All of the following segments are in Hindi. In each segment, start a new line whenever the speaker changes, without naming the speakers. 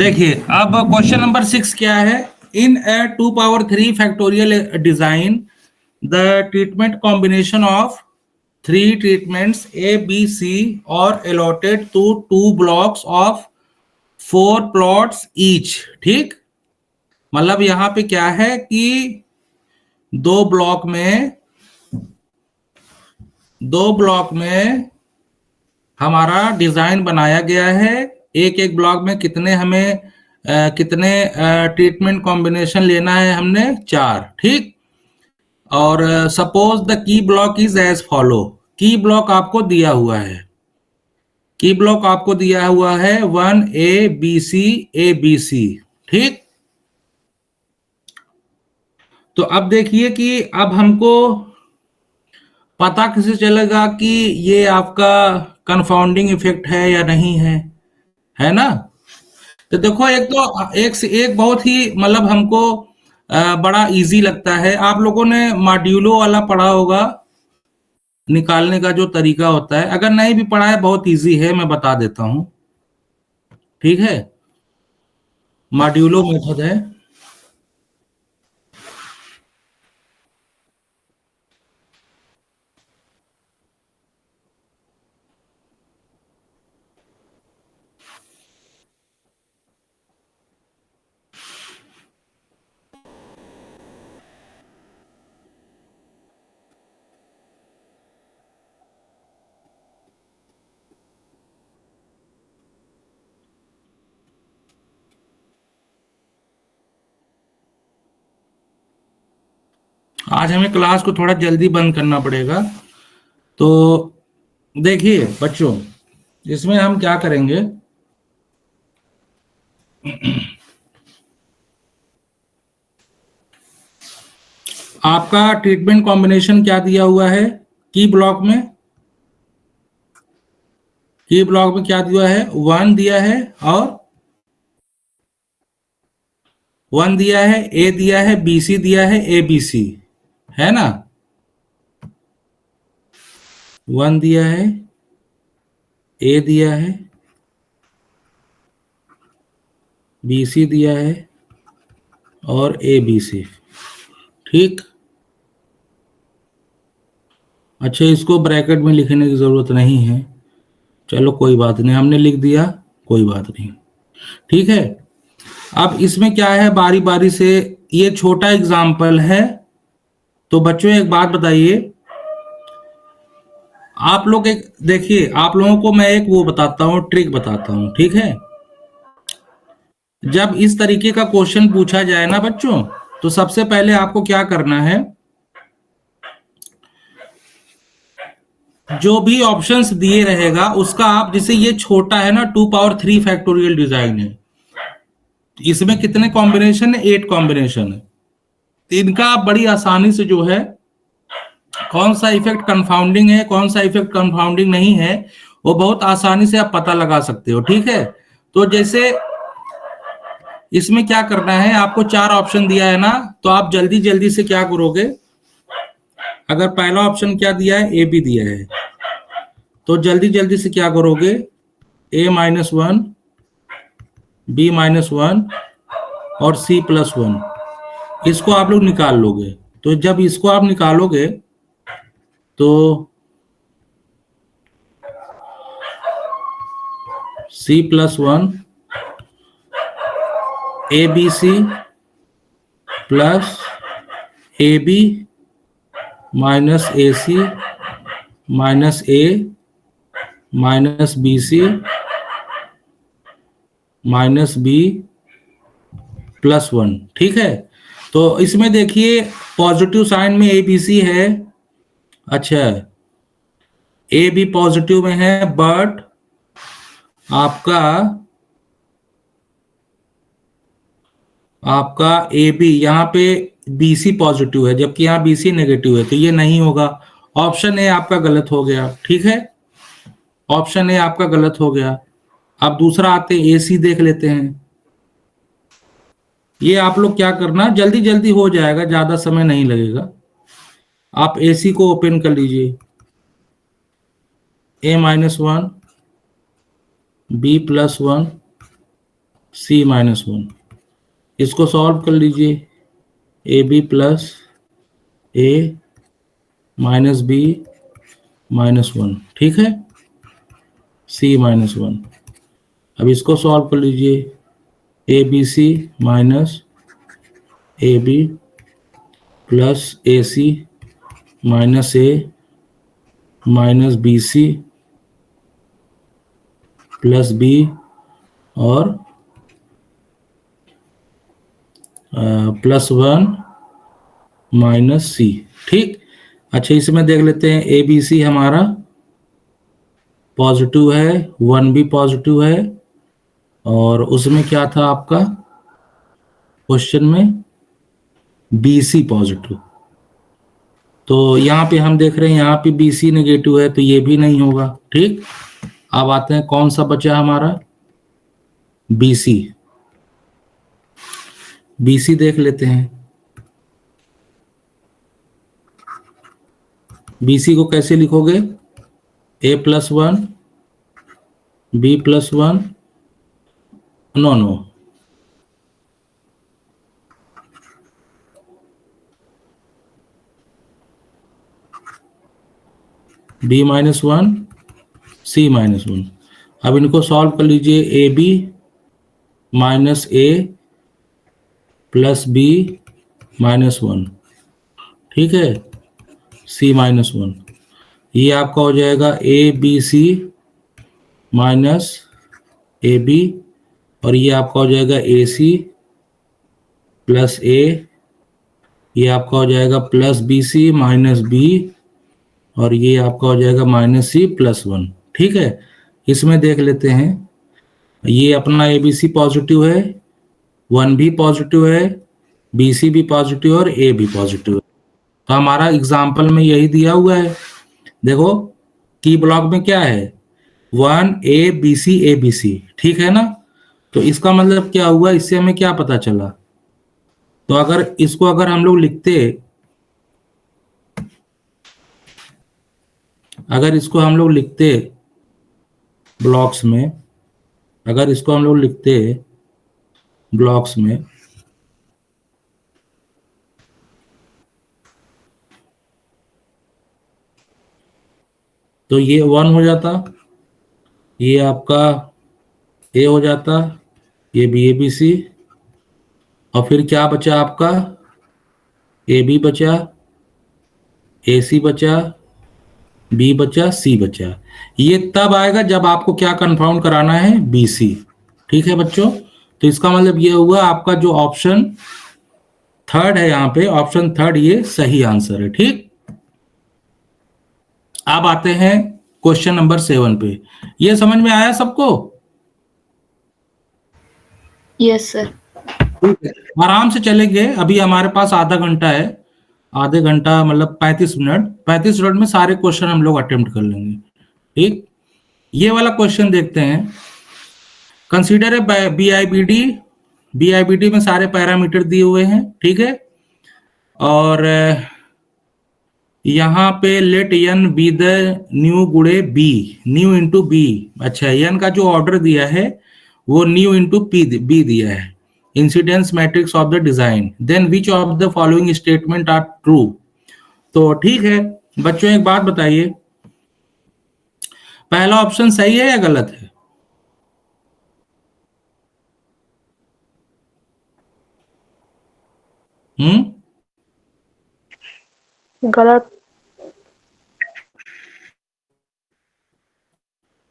देखिए अब क्वेश्चन नंबर 6 क्या है। In a 2 power 3 factorial design the treatment combination of 3 treatments A B C और allotted to 2 blocks of 4 plots each. ठीक, मतलब यहां पे क्या है कि दो ब्लॉक में हमारा डिजाइन बनाया गया है। एक एक ब्लॉक में कितने ट्रीटमेंट कॉम्बिनेशन लेना है हमने 4। ठीक, और suppose the key block is as follow. Key block आपको दिया हुआ है, की ब्लॉक आपको दिया हुआ है 1 ए बी सी ए बी सी। ठीक, तो अब देखिए कि अब हमको पता कैसे चलेगा कि ये आपका कंफाउंडिंग इफेक्ट है या नहीं है ना। तो देखो एक तो एक से एक बहुत ही मतलब हमको बड़ा इजी लगता है। आप लोगों ने मॉड्यूलो वाला पढ़ा होगा, निकालने का जो तरीका होता है। अगर नहीं भी पढ़ा है बहुत इजी है, मैं बता देता हूं। ठीक है, मॉड्यूलो मेथड है। आज हमें क्लास को थोड़ा जल्दी बंद करना पड़ेगा। तो देखिए बच्चों, इसमें हम क्या करेंगे, आपका ट्रीटमेंट कॉम्बिनेशन क्या दिया हुआ है की ब्लॉक में। की ब्लॉक में क्या दिया है, 1 दिया है और 1 दिया है, ए दिया है, बी सी दिया है, ए बी सी, है ना। 1 दिया है, ए दिया है, बी सी दिया है और ए बी सी। ठीक, अच्छा इसको ब्रैकेट में लिखने की जरूरत नहीं है, चलो कोई बात नहीं, हमने लिख दिया, कोई बात नहीं। ठीक है, अब इसमें क्या है, बारी बारी से, ये छोटा एग्जाम्पल है। तो बच्चों एक बात बताइए, आप लोग एक देखिए, आप लोगों को मैं एक वो बताता हूँ, ट्रिक बताता हूँ। ठीक है, जब इस तरीके का क्वेश्चन पूछा जाए ना बच्चों, तो सबसे पहले आपको क्या करना है, जो भी ऑप्शंस दिए रहेगा उसका आप, जैसे ये छोटा है ना 2 power 3 फैक्टोरियल डिजाइन है, इसमें कितने कॉम्बिनेशन है, 8 कॉम्बिनेशन है। तो इनका आप बड़ी आसानी से जो है, कौन सा इफेक्ट कंफाउंडिंग है, कौन सा इफेक्ट कंफाउंडिंग नहीं है, वो बहुत आसानी से आप पता लगा सकते हो। ठीक है, तो जैसे इसमें क्या करना है, आपको 4 ऑप्शन दिया है ना, तो आप जल्दी जल्दी से क्या करोगे, अगर पहला ऑप्शन क्या दिया है, ए बी दिया है, तो जल्दी जल्दी से क्या करोगे, A-1, B-1 और C+1, इसको आप लोग निकाल लोगे। तो जब इसको आप निकालोगे तो C+1 ABC plus AB minus AC minus A minus BC minus B +1। ठीक है, तो इसमें देखिए पॉजिटिव साइन में ABC है, अच्छा ए भी पॉजिटिव में है, बट आपका ए बी यहाँ पे BC पॉजिटिव है, जबकि यहाँ BC नेगेटिव है, तो ये नहीं होगा। ऑप्शन ए आपका गलत हो गया। ठीक है, ऑप्शन ए आपका गलत हो गया। अब दूसरा आते हैं, AC देख लेते हैं। ये आप लोग क्या करना, जल्दी जल्दी हो जाएगा, ज्यादा समय नहीं लगेगा। आप AC को ओपन कर लीजिए, A-1 B+1 C -1। इसको सॉल्व कर लीजिए, AB plus A minus B -1, ठीक है, C -1। अब इसको सॉल्व कर लीजिए, ABC minus AB plus AC minus A minus BC plus B और +1 माइनस C, ठीक। अच्छा, इसमें देख लेते हैं, ABC हमारा पॉजिटिव है, 1 भी पॉजिटिव है, और उसमें क्या था आपका क्वेश्चन में, BC पॉजिटिव। तो यहाँ पे हम देख रहे हैं, यहाँ पे BC नेगेटिव है, तो ये भी नहीं होगा, ठीक। अब आते हैं, कौन सा बचा हमारा, BC। BC देख लेते हैं। BC को कैसे लिखोगे, A+1 B+1, no B-1 C-1। अब इनको सॉल्व कर लीजिए, AB minus A plus B -1, ठीक है, C-1। ये आपका हो जाएगा ABC माइनस AB, और ये आपका हो जाएगा AC प्लस A, ये आपका हो जाएगा प्लस BC माइनस B, और ये आपका हो जाएगा -C+1, ठीक है। इसमें देख लेते हैं, ये अपना ABC पॉजिटिव है, 1 भी पॉजिटिव है, BC भी पॉजिटिव और A भी पॉजिटिव है। तो हमारा एग्जाम्पल में यही दिया हुआ है। देखो, की ब्लॉक में क्या है, 1 ABC ABC, ठीक है ना। तो इसका मतलब क्या हुआ, इससे हमें क्या पता चला, तो अगर हम लोग लिखते, अगर इसको हम लोग लिखते ब्लॉक्स में, अगर इसको हम लोग लिखते ब्लॉक्स में, तो ये 1 हो जाता, ये आपका A हो जाता, ये ABC, और फिर क्या बचा आपका, AB बचा, AC बचा, B बचा, C बचा। ये तब आएगा जब आपको क्या कंफाउंड कराना है, BC, ठीक है बच्चों। तो इसका मतलब ये हुआ, आपका जो ऑप्शन थर्ड है, यहाँ पे ऑप्शन थर्ड ये सही आंसर है, ठीक। अब आते हैं क्वेश्चन नंबर 7 पे। ये समझ में आया सबको?
Yes sir.
ठीक है, आराम से चलेंगे, अभी हमारे पास आधा घंटा है, आधे घंटा मतलब 35 मिनट में सारे क्वेश्चन हम लोग अटेम्प्ट कर लेंगे, ठीक। ये वाला क्वेश्चन देखते हैं, कंसीडर ए BIBD में सारे पैरामीटर दिए हुए हैं, ठीक है, और यहाँ पे let n be the nu गुणे b, न्यू इंटू बी। अच्छा, n का जो ऑर्डर दिया है वो न्यू इंटू बी दिया है, incidence matrix of the design, then which of the following statement are true. तो ठीक है बच्चों, एक बात बताइए, पहला ऑप्शन सही है या गलत है?
गलत।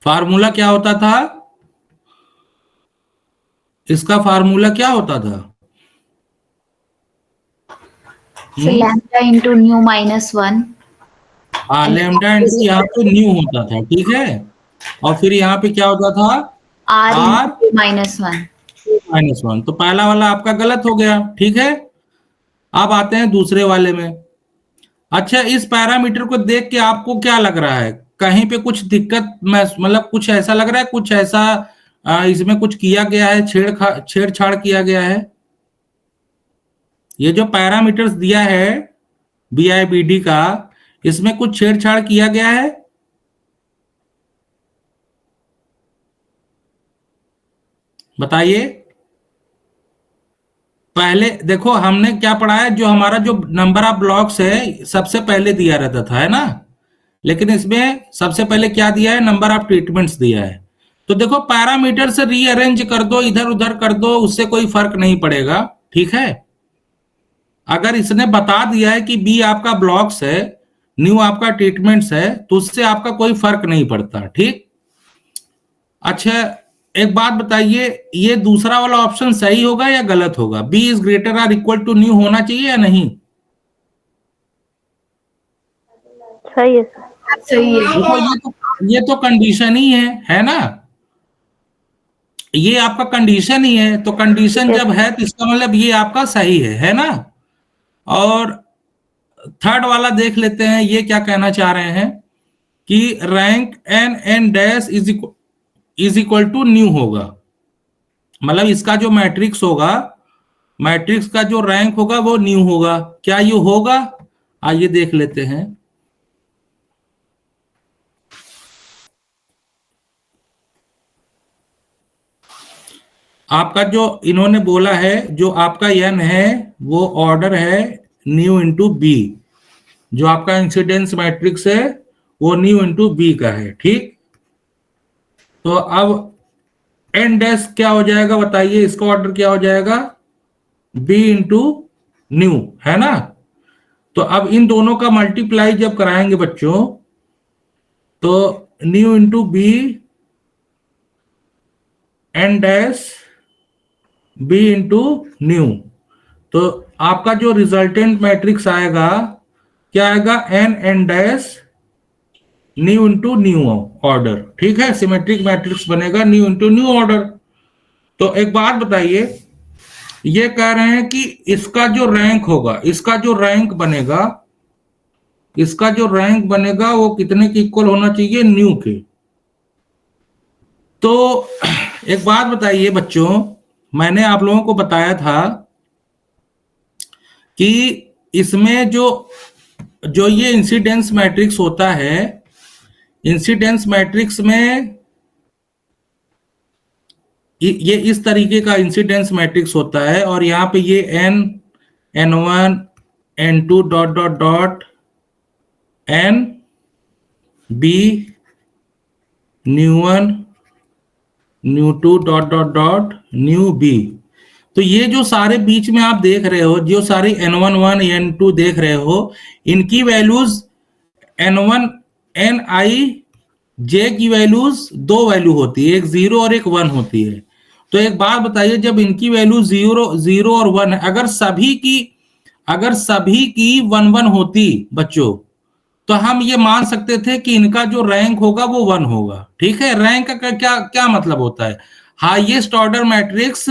फार्मूला क्या होता था, इसका फार्मूला क्या होता था?
Lambda into new -1।
हाँ, लैम्डा इंटू यहाँ पे न्यू होता था, ठीक है, और फिर यहाँ पे क्या होता था,
आर
आर
इंटू -1।
-1। तो पहला वाला आपका गलत हो गया, ठीक है। अब आते हैं दूसरे वाले में। अच्छा, इस पैरामीटर को देख के आपको क्या लग रहा है, कहीं पे कुछ दिक्कत, मतलब कुछ ऐसा लग रहा है, कुछ ऐसा इसमें कुछ किया गया है, छेड़छाड़ किया गया है? ये जो पैरामीटर्स दिया है BIBD का, इसमें कुछ छेड़छाड़ किया गया है? बताइए। पहले देखो हमने क्या पढ़ा है, जो हमारा जो नंबर ऑफ ब्लॉक्स है सबसे पहले दिया रहता था, है ना, लेकिन इसमें सबसे पहले क्या दिया है, नंबर ऑफ ट्रीटमेंट्स दिया है। तो देखो पैरामीटर से रीअरेंज कर दो, इधर उधर कर दो, उससे कोई फर्क नहीं पड़ेगा, ठीक है। अगर इसने बता दिया है कि बी आपका ब्लॉक्स है, न्यू आपका ट्रीटमेंट्स है, तो उससे आपका कोई फर्क नहीं पड़ता, ठीक। अच्छा, एक बात बताइए, ये दूसरा वाला ऑप्शन सही होगा या गलत होगा? B is greater or equal to nu होना चाहिए या नहीं?
सही है सर।
सही है।
देखो ये तो कंडीशन ही है ना, ये आपका कंडीशन ही है, तो कंडीशन जब है तो इसका मतलब ये आपका सही है ना। और थर्ड वाला देख लेते हैं, ये क्या कहना चाह रहे हैं कि rank N dash is equal to nu होगा, मतलब इसका जो मैट्रिक्स होगा, मैट्रिक्स का जो रैंक होगा वो न्यू होगा। क्या ये होगा? आइए देख लेते हैं। आपका जो इन्होंने बोला है, जो आपका एन है वो ऑर्डर है न्यू इंटू बी, जो आपका इंसिडेंस मैट्रिक्स है वो न्यू इंटू बी का है, ठीक। तो अब एन डैश क्या हो जाएगा बताइए, इसका ऑर्डर क्या हो जाएगा, बी इंटू न्यू, है ना। तो अब इन दोनों का मल्टीप्लाई जब कराएंगे बच्चों, तो nu into B N dash B into nu, तो आपका जो रिजल्टेंट मैट्रिक्स आएगा क्या आएगा, N dash nu into nu order, ठीक है। सिमेट्रिक मैट्रिक्स बनेगा न्यू इंटू न्यू ऑर्डर। तो एक बात बताइए, ये कह रहे हैं कि इसका जो रैंक होगा, इसका जो रैंक बनेगा, इसका जो रैंक बनेगा वो कितने के इक्वल होना चाहिए, न्यू के। तो एक बात बताइए बच्चों, मैंने आप लोगों को बताया था कि इसमें जो जो ये इंसिडेंस मैट्रिक्स होता है, इंसिडेंस मैट्रिक्स में ये इस तरीके का इंसिडेंस मैट्रिक्स होता है, और यहाँ पे ये n1 n2 dot dot dot n b न्यू1 न्यू2 dot dot dot nu b। तो ये जो सारे बीच में आप देख रहे हो, जो सारी n11 n2 देख रहे हो, इनकी वैल्यूज n1 ni j की वैल्यूज दो वैल्यू होती है, एक 0 और एक 1 होती है। तो एक बात बताइए, जब इनकी वैल्यू 0 और 1 है, अगर सभी की 1 होती बच्चों, तो हम ये मान सकते थे कि इनका जो रैंक होगा वो 1 होगा, ठीक है। रैंक का क्या मतलब होता है, हाईएस्ट ऑर्डर मैट्रिक्स।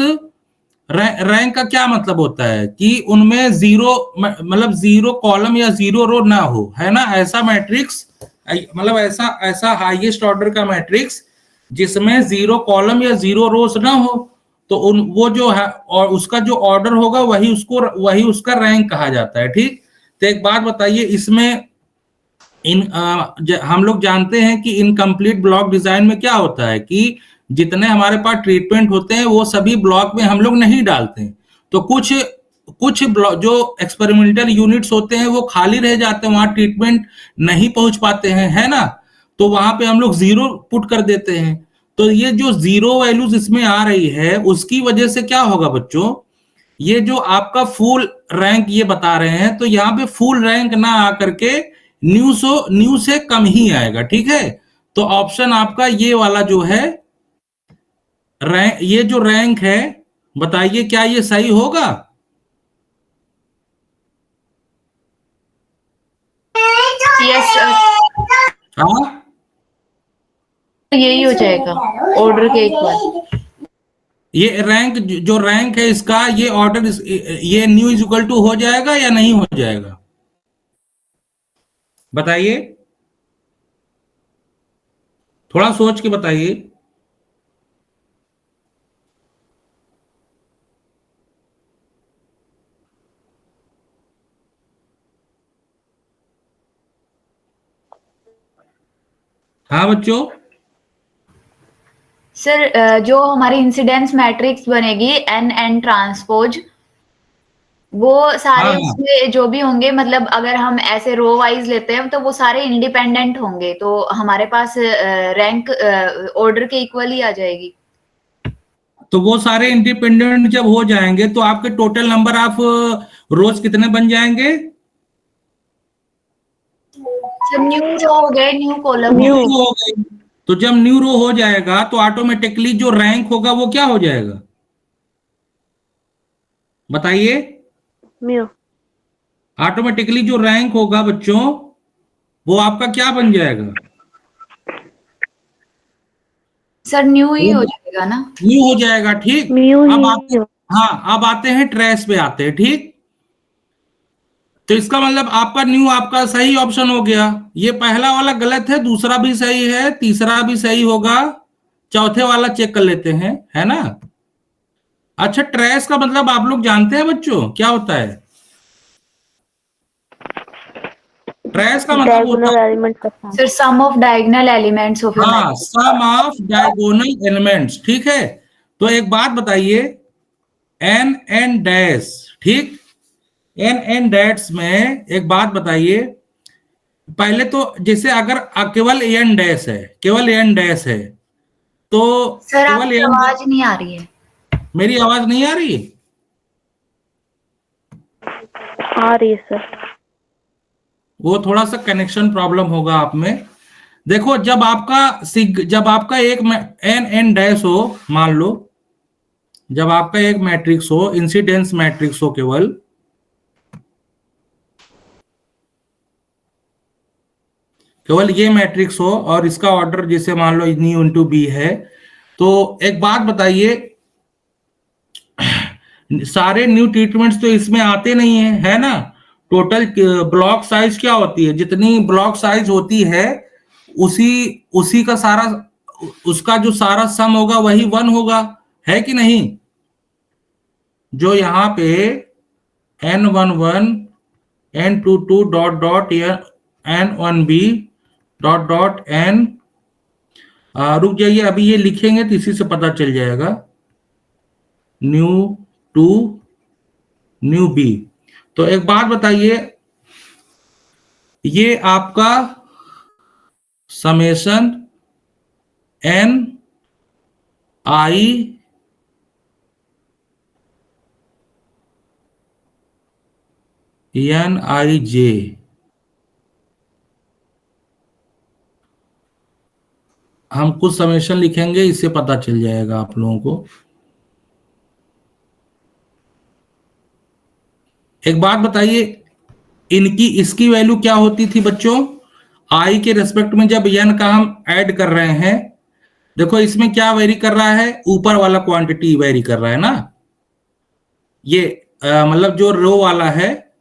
रैंक का क्या मतलब होता है कि उनमें जीरो, मतलब जीरो कॉलम या जीरो रो ना हो, है ना, ऐसा मैट्रिक्स, मतलब ऐसा हाईएस्ट ऑर्डर का मैट्रिक्स जिसमें जीरो कॉलम या जीरो रोज ना हो, तो वो जो है और उसका जो ऑर्डर होगा वही उसका रैंक कहा जाता है, ठीक। तो एक बात बताइए, इसमें हम लोग जानते हैं कि इनकम्प्लीट ब्लॉक डिजाइन में क्या होता है कि जितने हमारे पास ट्रीटमेंट होते हैं वो सभी ब्लॉक में हम लोग नहीं डालते हैं, तो कुछ जो एक्सपेरिमेंटल यूनिट्स होते हैं वो खाली रह जाते हैं, वहां ट्रीटमेंट नहीं पहुंच पाते हैं, है ना, तो वहां पे हम लोग जीरो पुट कर देते हैं। तो ये जो जीरो वैल्यूज इसमें आ रही है, उसकी वजह से क्या होगा बच्चों, ये जो आपका फुल रैंक ये बता रहे हैं, तो यहाँ पे फुल रैंक ना आकर के न्यू से कम ही आएगा, ठीक है। तो ऑप्शन आपका ये वाला जो है, ये जो रैंक है, बताइए क्या ये सही होगा?
यस सर,
हाँ,
यही हो जाएगा ऑर्डर के इक्वल।
ये रैंक, जो रैंक है इसका, ये ऑर्डर, ये न्यू इज इक्वल टू हो जाएगा या नहीं हो जाएगा, बताइए, थोड़ा सोच के बताइए। हाँ बच्चों,
सर जो हमारी इंसिडेंस मैट्रिक्स बनेगी एन ट्रांसपोज, वो सारे
हाँ हाँ,
उसमें जो भी होंगे, मतलब अगर हम ऐसे रो वाइज लेते हैं तो वो सारे इंडिपेंडेंट होंगे, तो हमारे पास रैंक ऑर्डर के इक्वल ही आ जाएगी।
तो वो सारे इंडिपेंडेंट जब हो जाएंगे तो आपके टोटल नंबर ऑफ रोज कितने बन जाएंगे?
जब न्यू रो हो गए, न्यू कॉलम हो
न्यू
न्यू।
गए।
रो हो गई। तो जब न्यू रो हो जाएगा तो ऑटोमेटिकली जो रैंक होगा वो क्या हो जाएगा, बताइए?
म्यू।
ऑटोमेटिकली जो रैंक होगा बच्चों, वो आपका क्या बन जाएगा?
सर न्यू ही
वो
हो जाएगा ना।
न्यू हो जाएगा, ठीक।
म्यू
अब
ही
आते,
हो।
हाँ अब आते हैं ट्रेस पे आते हैं, ठीक। तो इसका मतलब आपका न्यू आपका सही ऑप्शन हो गया। ये पहला वाला गलत है, दूसरा भी सही है, तीसरा भी सही होगा, चौथे वाला चेक कर लेते हैं, है ना। अच्छा, ट्रेस का मतलब आप लोग जानते हैं बच्चों क्या होता है? ट्रेस का मतलब होता
डायगोनल
है,
एलिमेंट का sum.
Sir sum of diagonal elements of A
हाँ,
matrix.
Sum of diagonal elements, ठीक है। तो एक बात बताइए, एन एन डैश, ठीक, एन एन डैश में एक बात बताइए, पहले तो जैसे अगर केवल एन डैश है, केवल एन डैश है, तो
सर
केवल
आपकी
एन,
आवाज नहीं आ रही है।
मेरी आवाज नहीं आ रही?
आ रही है सर।
वो थोड़ा सा कनेक्शन प्रॉब्लम होगा आप में। देखो, जब आपका जब आपका एक एन एन डैश हो, मान लो जब आपका एक मैट्रिक्स हो, इंसिडेंस मैट्रिक्स हो, केवल केवल ये मैट्रिक्स हो और इसका ऑर्डर जैसे मान लो न्यू इंटू बी है, तो एक बात बताइए, सारे न्यू ट्रीटमेंट्स तो इसमें आते नहीं है, है ना। टोटल ब्लॉक साइज क्या होती है, जितनी ब्लॉक साइज होती है उसी उसी का सारा, उसका जो सारा सम होगा वही वन होगा, है कि नहीं। जो यहाँ पे n11 n22 dot dot n1b dot dot n, रुक जाइए, अभी ये लिखेंगे तो इसी से पता चल जाएगा, न्यू टू न्यू बी। तो एक बात बताइए, ये आपका summation N I N I जे, हम कुछ समेशन लिखेंगे, इससे पता चल जाएगा आप लोगों को। एक बात बताइए, इनकी इसकी वैल्यू क्या होती थी बच्चों, आई के रेस्पेक्ट में जब एन का हम ऐड कर रहे हैं। देखो इसमें क्या वेरी कर रहा है, ऊपर वाला क्वांटिटी वेरी कर रहा है ना, ये मतलब जो रो वाला है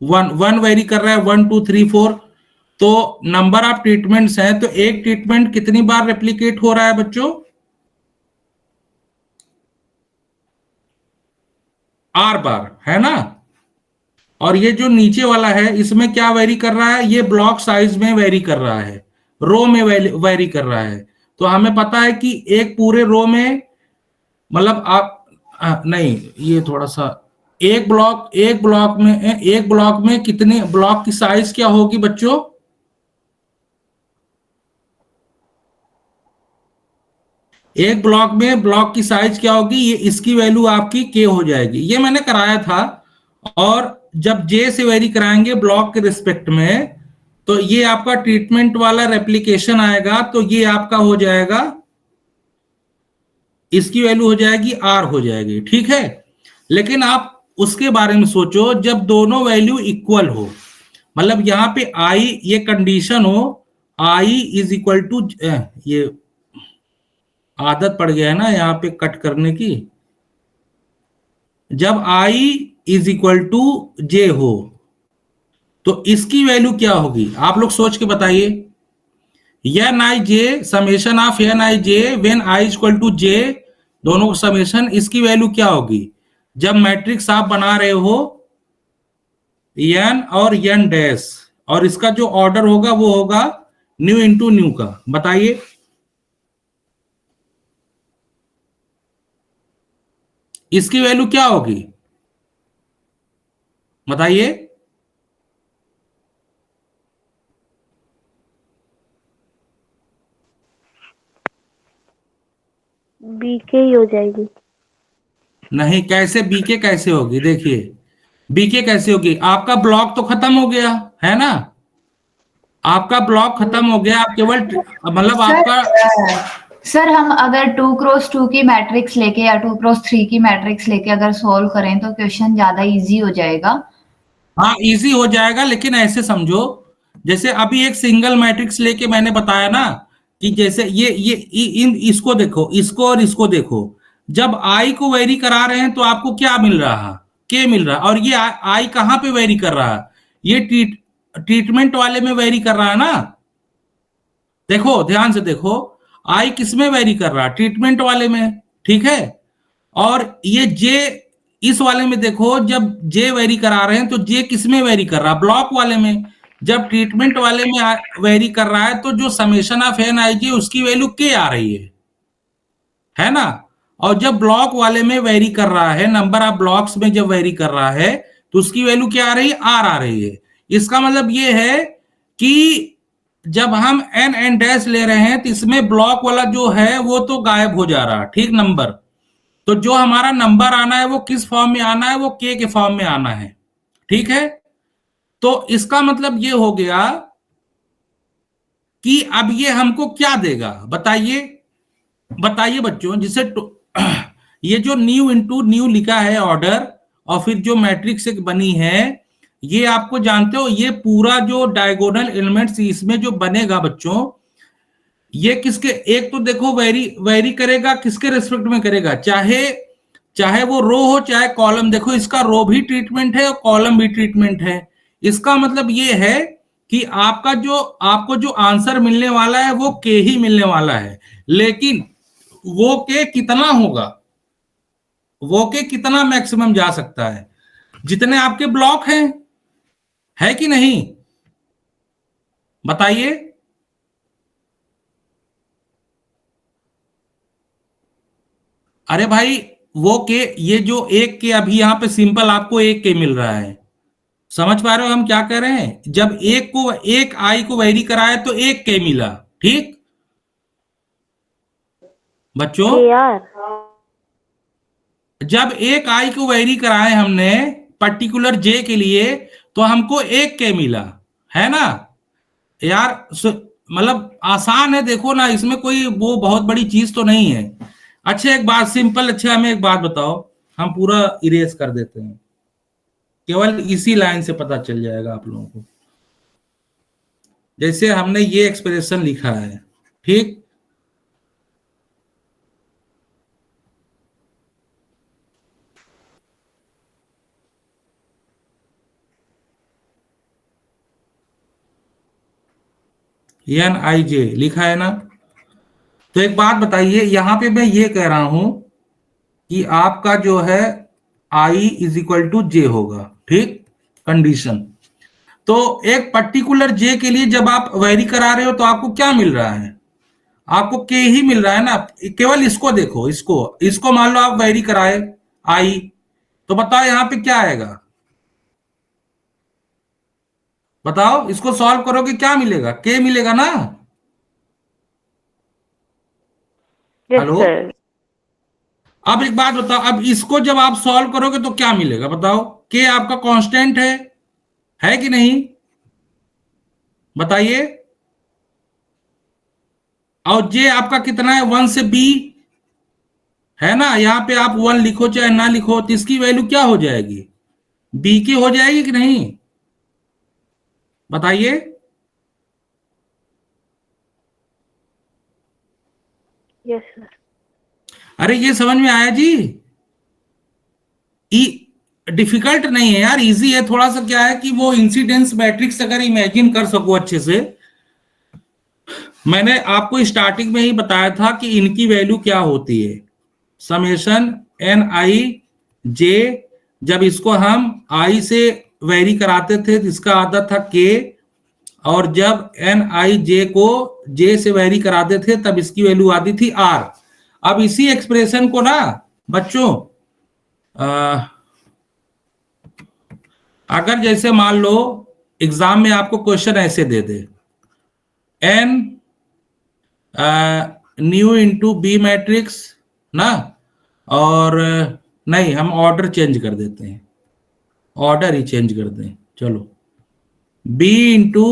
वन वन वेरी कर रहा है, 1 2 3 4। तो नंबर ऑफ ट्रीटमेंट्स हैं, तो एक ट्रीटमेंट कितनी बार रेप्लिकेट हो रहा है बच्चों, आर बार, है ना। और ये जो नीचे वाला है इसमें क्या वेरी कर रहा है, ये ब्लॉक साइज में वेरी कर रहा है, रो में वेरी कर रहा है। तो हमें पता है कि एक पूरे रो में, मतलब आप नहीं, ये थोड़ा सा, एक ब्लॉक में कितने ब्लॉक की साइज क्या होगी बच्चों, एक ब्लॉक में ब्लॉक की साइज क्या होगी, ये इसकी वैल्यू आपकी के हो जाएगी, ये मैंने कराया था। और जब जे से वेरी कराएंगे ब्लॉक के रिस्पेक्ट में, तो ये आपका ट्रीटमेंट वाला रेप्लिकेशन आएगा, तो ये आपका हो जाएगा, इसकी वैल्यू हो जाएगी आर हो जाएगी, ठीक है। लेकिन आप उसके बारे में सोचो जब दोनों वैल्यू इक्वल हो, मतलब यहां पे आई, ये कंडीशन हो, आई इज इक्वल टू, ये आदत पड़ गया है ना यहाँ पे कट करने की, जब आई इज इक्वल टू जे हो, तो इसकी वैल्यू क्या होगी, आप लोग सोच के बताइए। N I J, summation of N I J when I equal to J, दोनों का समेशन, इसकी वैल्यू क्या होगी जब मैट्रिक्स आप बना रहे हो एन और एन डैश, और इसका जो ऑर्डर होगा वो होगा न्यू इंटू न्यू का, बताइए इसकी वैल्यू क्या होगी। बताइए।
बीके ही हो जाएगी।
नहीं, कैसे बीके कैसे होगी? देखिए, बीके कैसे होगी? आपका ब्लॉक तो खत्म हो गया है ना, आपका ब्लॉक खत्म हो गया, आप केवल मतलब
सर
आपका
सर हम अगर 2x2 की मैट्रिक्स लेके या 2x3 की मैट्रिक्स लेके अगर सोल्व करें तो क्वेश्चन ज्यादा इजी हो जाएगा।
हाँ इजी हो जाएगा, लेकिन ऐसे समझो, जैसे अभी एक सिंगल मैट्रिक्स लेके मैंने बताया ना, कि जैसे ये इन इसको देखो, इसको और इसको देखो, जब आई को वेरी करा रहे हैं तो आपको क्या मिल रहा है? के मिल रहा है। और ये आई कहाँ पे वेरी कर रहा है? ये ट्रीटमेंट वाले में वेरी कर रहा है ना। देखो ध्यान से देखो, आई किस में वेरी कर रहा है? ट्रीटमेंट वाले में, ठीक है। और ये जे इस वाले में देखो, जब जे वेरी करा रहे हैं तो जे किस में वेरी कर रहा है? ब्लॉक वाले में। जब ट्रीटमेंट वाले में वेरी कर रहा है तो जो समेशन ऑफ एन आई जे उसकी वैल्यू के आ रही है ना। और जब ब्लॉक वाले में वेरी कर रहा है, नंबर ऑफ ब्लॉक्स में जब वेरी कर रहा है तो उसकी वैल्यू क्या आ रही है? आर आ रही है। इसका मतलब ये है कि जब हम एन एन डैश ले रहे हैं तो इसमें ब्लॉक वाला जो है वो तो गायब हो जा रहा है, ठीक नंबर। तो जो हमारा नंबर आना है वो किस फॉर्म में आना है? वो के फॉर्म में आना है, ठीक है। तो इसका मतलब ये हो गया कि अब ये हमको क्या देगा? बताइए, बताइए बच्चों। जिसे ये जो न्यू इंटू न्यू लिखा है ऑर्डर, और फिर जो मैट्रिक्स एक बनी है, ये आपको जानते हो, ये पूरा जो डायगोनल एलिमेंट्स इसमें जो बनेगा बच्चों, ये किसके, एक तो देखो वेरी वेरी करेगा, किसके रिस्पेक्ट में करेगा? चाहे चाहे वो रो हो चाहे कॉलम। देखो इसका रो भी ट्रीटमेंट है और कॉलम भी ट्रीटमेंट है। इसका मतलब ये है कि आपको जो आंसर मिलने वाला है वो के ही मिलने वाला है। लेकिन वो के कितना होगा? वो के कितना मैक्सिमम जा सकता है? जितने आपके ब्लॉक हैं, है कि नहीं? बताइए। अरे भाई, वो के, ये जो एक के अभी यहां पे सिंपल आपको एक के मिल रहा है, समझ पा रहे हो हम क्या कह रहे हैं? जब एक आई को वेरी कराए तो एक के मिला, ठीक बच्चों।
के आर।
जब एक आई को वेरी कराए हमने पर्टिकुलर जे के लिए तो हमको एक के मिला, है ना यार। मतलब आसान है, देखो ना, इसमें कोई वो बहुत बड़ी चीज तो नहीं है। अच्छा एक बात सिंपल, अच्छा हमें एक बात बताओ, हम पूरा इरेज कर देते हैं, केवल इसी लाइन से पता चल जाएगा आप लोगों को। जैसे हमने ये एक्सप्रेशन लिखा है, ठीक, एन आई जे लिखा है ना। तो एक बात बताइए, यहां पे मैं ये कह रहा हूं कि आपका जो है आई इज इक्वल टू जे होगा, ठीक, कंडीशन। तो एक पर्टिकुलर जे के लिए जब आप वेरी करा रहे हो तो आपको क्या मिल रहा है? आपको के ही मिल रहा है ना। केवल इसको देखो, इसको इसको मान लो आप वेरी कराए आई, तो बताओ यहां पे क्या आएगा? बताओ, इसको सॉल्व करोगे क्या मिलेगा? के मिलेगा ना।
Yes
hello,
sir.
अब एक बात बताओ, अब इसको जब आप सॉल्व करोगे तो क्या मिलेगा? बताओ, के आपका कांस्टेंट है कि नहीं? बताइए। और जे आपका कितना है? 1 से बी, है ना। यहां पे आप 1 लिखो चाहे ना लिखो तो इसकी वैल्यू क्या हो जाएगी? बी की हो जाएगी कि नहीं? बताइए।
Yes sir.
अरे ये समझ में आया जी? ई डिफिकल्ट नहीं है यार, इजी है थोड़ा सा। क्या है कि वो इंसिडेंस मैट्रिक्स अगर इमेजिन कर सको अच्छे से, मैंने आपको स्टार्टिंग में ही बताया था कि इनकी वैल्यू क्या होती है, समेशन एन आई जे। जब इसको हम आई से वेरी कराते थे तो इसका आता था के, और जब एन आई जे को जे से वेरी कराते थे तब इसकी वैल्यू आती थी आर। अब इसी एक्सप्रेशन को ना बच्चों, अगर जैसे मान लो एग्जाम में आपको क्वेश्चन ऐसे दे दे, N nu into B matrix ना, और नहीं हम ऑर्डर चेंज कर देते हैं, ऑर्डर ही चेंज कर दें, चलो बी इंटू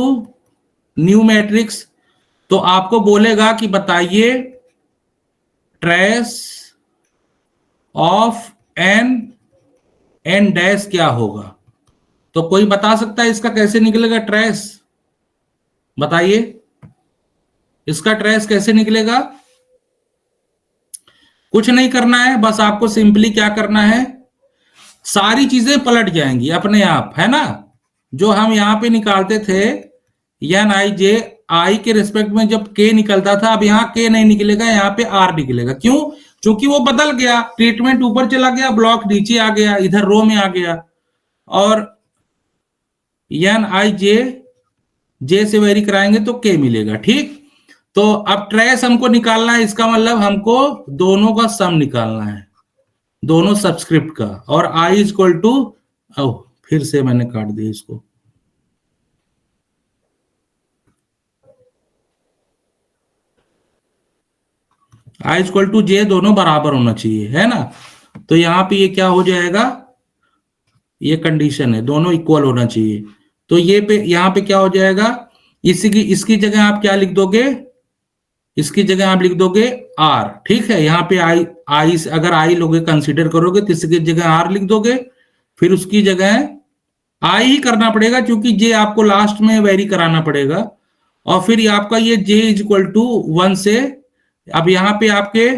न्यू मैट्रिक्स, तो आपको बोलेगा कि बताइए trace of N N dash क्या होगा। तो कोई बता सकता है इसका कैसे निकलेगा ट्रेस? बताइए इसका ट्रेस कैसे निकलेगा? कुछ नहीं करना है, बस आपको सिंपली क्या करना है, सारी चीजें पलट जाएंगी अपने आप, है ना। जो हम यहां पे निकालते थे एन आई जे, आई के रिस्पेक्ट में जब के निकलता था, अब यहाँ के नहीं निकलेगा, यहाँ पे आर निकलेगा। क्यों? क्योंकि वो बदल गया, ट्रीटमेंट ऊपर चला गया, ब्लॉक नीचे आ गया, इधर रो में आ गया, और एन आई जे जे से वेरी कराएंगे तो के मिलेगा। ठीक, तो अब ट्रेस हमको निकालना है, इसका मतलब हमको दोनों का सम निकालना है, दोनों सबस्क्रिप्ट का, और आई इज इक्वल टू, फिर से मैंने काट दिया इसको, आई इक्वल टू जे, दोनों बराबर होना चाहिए, है ना। तो यहां पे ये क्या हो जाएगा, ये कंडीशन है, दोनों इक्वल होना चाहिए। तो ये पे यहां पे क्या हो जाएगा, इसकी जगह आप क्या लिख दोगे, इसकी जगह आप लिख दोगे आर। ठीक है, यहाँ पे आई आई अगर आई लोगे कंसीडर करोगे तो इसकी जगह आर लिख दोगे, फिर उसकी जगह आई ही करना पड़ेगा क्योंकि जे आपको लास्ट में वेरी कराना पड़ेगा, और फिर आपका ये जे इज इक्वल टू 1 से, अब यहाँ पे आपके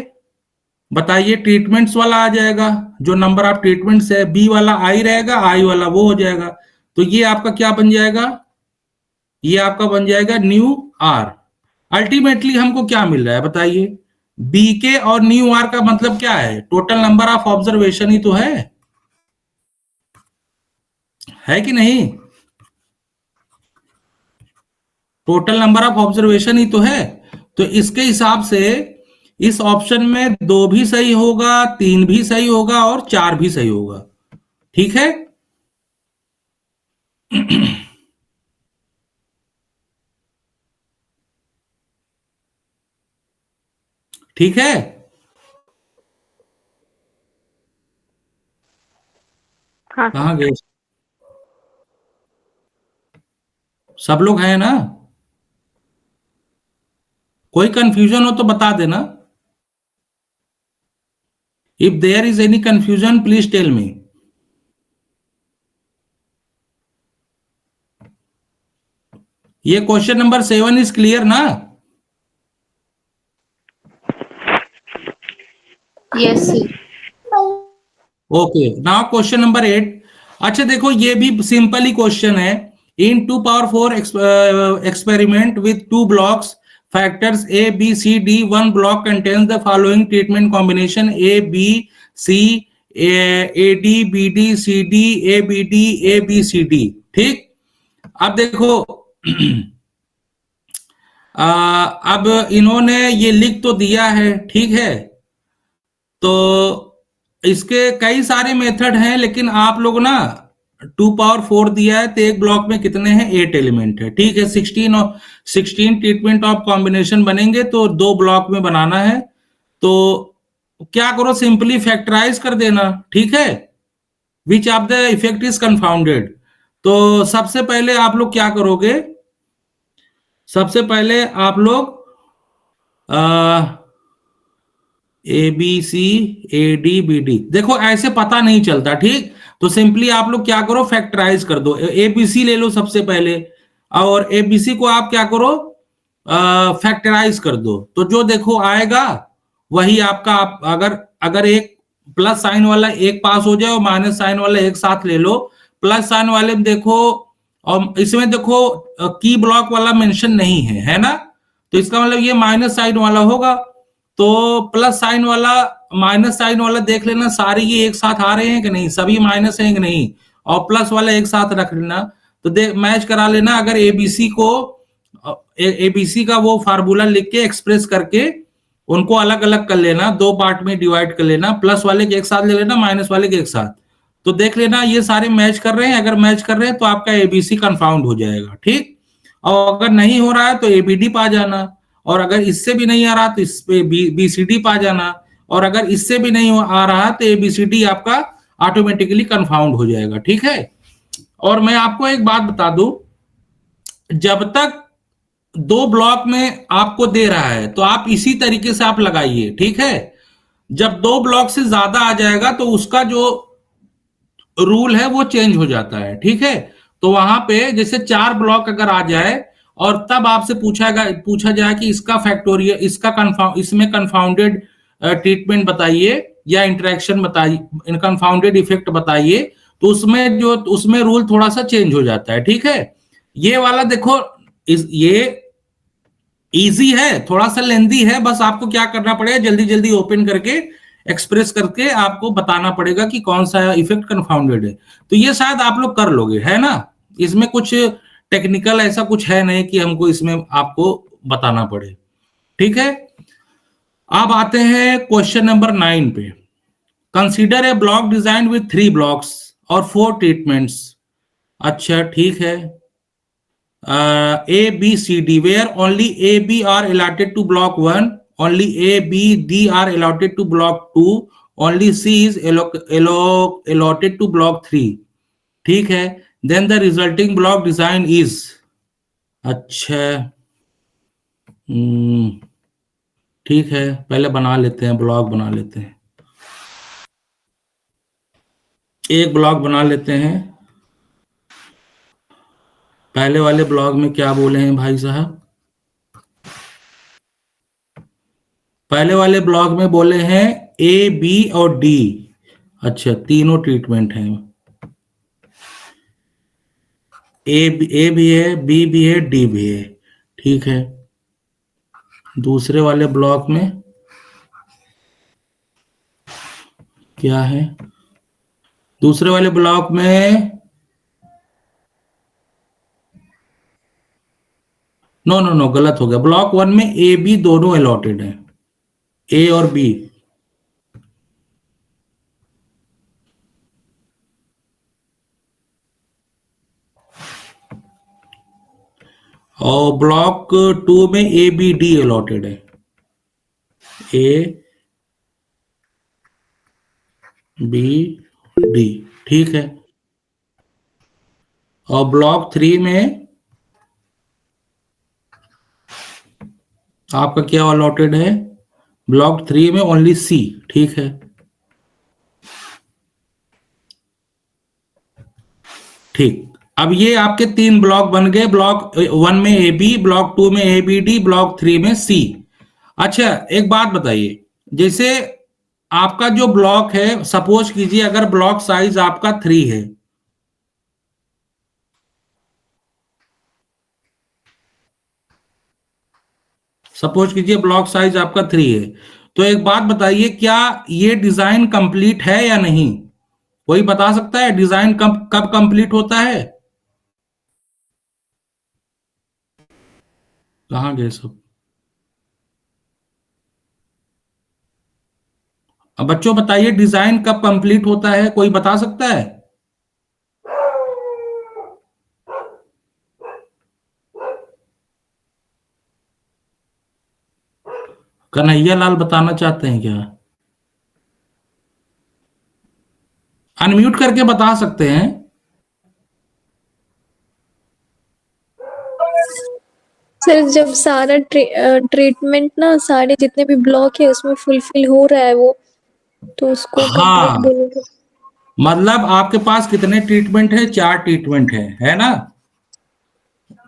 बताइए ट्रीटमेंट्स वाला आ जाएगा, जो नंबर ऑफ ट्रीटमेंट्स है, बी वाला आई रहेगा, आई वाला वो हो जाएगा। तो ये आपका क्या बन जाएगा, ये आपका बन जाएगा न्यू आर। अल्टीमेटली हमको क्या मिल रहा है बताइए, बी के और न्यू आर का मतलब क्या है, टोटल नंबर ऑफ ऑब्जर्वेशन ही तो है कि नहीं, टोटल नंबर ऑफ ऑब्जर्वेशन ही तो है। तो इसके हिसाब से इस ऑप्शन में 2 भी सही होगा, 3 भी सही होगा, और 4 भी सही होगा। ठीक है, ठीक है,
हाँ
कहाँ गए सब लोग, हैं ना? कोई कंफ्यूजन हो तो बता देना, if there is any confusion please tell me. ये क्वेश्चन नंबर 7 इज क्लियर ना?
Yes
okay, now question number 8। अच्छा देखो, ये भी सिंपल ही क्वेश्चन है। इन 2 power 4 experiment with 2 blocks factors A B C D, one block contains the following treatment combination A B C A D B D C D A B D A B C D। ठीक, अब देखो अब इन्होंने ये लिख तो दिया है, ठीक है, तो इसके कई सारे मेथड हैं, लेकिन आप लोग ना 2 power 4 दिया है, तो एक ब्लॉक में कितने हैं, 8 एलिमेंट है। ठीक है, 16 ट्रीटमेंट ऑफ कॉम्बिनेशन बनेंगे, तो 2 ब्लॉक में बनाना है। तो क्या करो, सिंपली फैक्टराइज कर देना। ठीक है, which of the effect is confounded. तो सबसे पहले आप लोग क्या करोगे, सबसे पहले आप लोग A B C A D B D, देखो ऐसे पता नहीं चलता। ठीक, तो सिंपली आप लोग क्या करो, फैक्टराइज कर दो, ए बी सी ले लो सबसे पहले, और ए बी सी को आप क्या करो, फैक्टराइज कर दो। तो जो देखो आएगा वही आपका, आप अगर एक प्लस साइन वाला एक पास हो जाए और माइनस साइन वाला एक साथ ले लो, प्लस साइन वाले में देखो, और इसमें देखो की ब्लॉक वाला मेंशन नहीं है, है ना, तो इसका मतलब ये माइनस साइन वाला होगा। तो प्लस साइन वाला माइनस साइन वाला देख लेना, सारे ये एक साथ आ रहे हैं कि नहीं, सभी माइनस हैं कि नहीं, और प्लस वाला एक साथ रख लेना, तो मैच करा लेना। अगर एबीसी को एबीसी का वो फार्मूला लिख के एक्सप्रेस करके उनको अलग अलग कर लेना, 2 पार्ट में डिवाइड कर लेना, प्लस वाले के एक साथ ले लेना, माइनस वाले के एक साथ, तो देख लेना ये सारे मैच कर रहे हैं, अगर मैच कर रहे हैं तो आपका एबीसी कंफाउंड हो जाएगा, ठीक। और अगर नहीं हो रहा है तो एबीडी पा जाना, और अगर इससे भी नहीं आ रहा तो इस पे बीसीडी पा जाना, और अगर इससे भी नहीं आ रहा तो एबीसीडी आपका ऑटोमेटिकली कंफाउंड हो जाएगा, ठीक है। और मैं आपको एक बात बता दूं, जब तक 2 ब्लॉक में आपको दे रहा है तो आप इसी तरीके से आप लगाइए, ठीक है। जब 2 ब्लॉक से ज्यादा आ जाएगा तो उसका जो रूल है वो चेंज हो जाता है, ठीक है। तो वहां पे जैसे 4 ब्लॉक अगर आ जाए और तब आपसे पूछा जाए कि इसका फैक्टोरियल, इसमें कंफाउंडेड ट्रीटमेंट बताइए या इंटरेक्शन बताइए, कंफाउंडेड इफेक्ट बताइए, तो उसमें रूल थोड़ा सा चेंज हो जाता है, ठीक है। ये वाला देखो, ये इजी है, थोड़ा सा लेंदी है, बस आपको क्या करना पड़ेगा, जल्दी जल्दी ओपन करके एक्सप्रेस करके आपको बताना पड़ेगा कि कौन सा इफेक्ट कंफाउंडेड है। तो ये शायद आप लोग कर लोगे, है ना। इसमें कुछ टेक्निकल ऐसा कुछ है नहीं कि हमको इसमें आपको बताना पड़े, ठीक है। अब आते हैं क्वेश्चन नंबर 9 पे। Consider a block design with 3 blocks और 4 ट्रीटमेंट्स। अच्छा, ठीक है। A, B, C, D, where only A, B are allotted to block 1, only A, B, D are allotted to block 2, only C is allotted to block 3, ठीक है। Then the resulting block design is, अच्छा, ठीक है, पहले बना लेते हैं, ब्लॉक बना लेते हैं, एक ब्लॉक बना लेते हैं। पहले वाले ब्लॉक में क्या बोले हैं भाई साहब, पहले वाले ब्लॉक में बोले हैं ए, बी और डी। अच्छा, तीनों ट्रीटमेंट हैं, ए भी है, बी भी है, डी भी है, ठीक है। दूसरे वाले ब्लॉक में क्या है, दूसरे वाले ब्लॉक में नो गलत हो गया। ब्लॉक 1 में ए, बी दोनों अलॉटेड हैं, ए और बी। और ब्लॉक 2 में ए, बी, डी अलॉटेड है, ए, बी, डी, ठीक है। और ब्लॉक 3 में आपका क्या अलॉटेड है, ब्लॉक 3 में ओनली सी, ठीक है। ठीक, अब ये आपके 3 ब्लॉक बन गए, ब्लॉक 1 में ए, बी, ब्लॉक 2 में ए, बी, डी, ब्लॉक 3 में सी। अच्छा, एक बात बताइए, जैसे आपका जो ब्लॉक है, सपोज कीजिए अगर ब्लॉक साइज आपका 3 है, सपोज कीजिए ब्लॉक साइज आपका 3 है, तो एक बात बताइए, क्या ये डिजाइन कंप्लीट है या नहीं? कोई बता सकता है डिजाइन कब कंप्लीट होता है? कहां गए सब? अब बच्चों बताइए, डिजाइन कब कंप्लीट होता है, कोई बता सकता है? कन्हैया लाल बताना चाहते हैं क्या? अनम्यूट करके बता सकते हैं।
सर, जब सारा ट्रीटमेंट ना, सारे जितने भी ब्लॉक है उसमें फुलफिल हो रहा है वो, तो उसको
हाँ,
कंप्लीट बोलेंगे।
मतलब आपके पास कितने ट्रीटमेंट है? 4 ट्रीटमेंट है ना?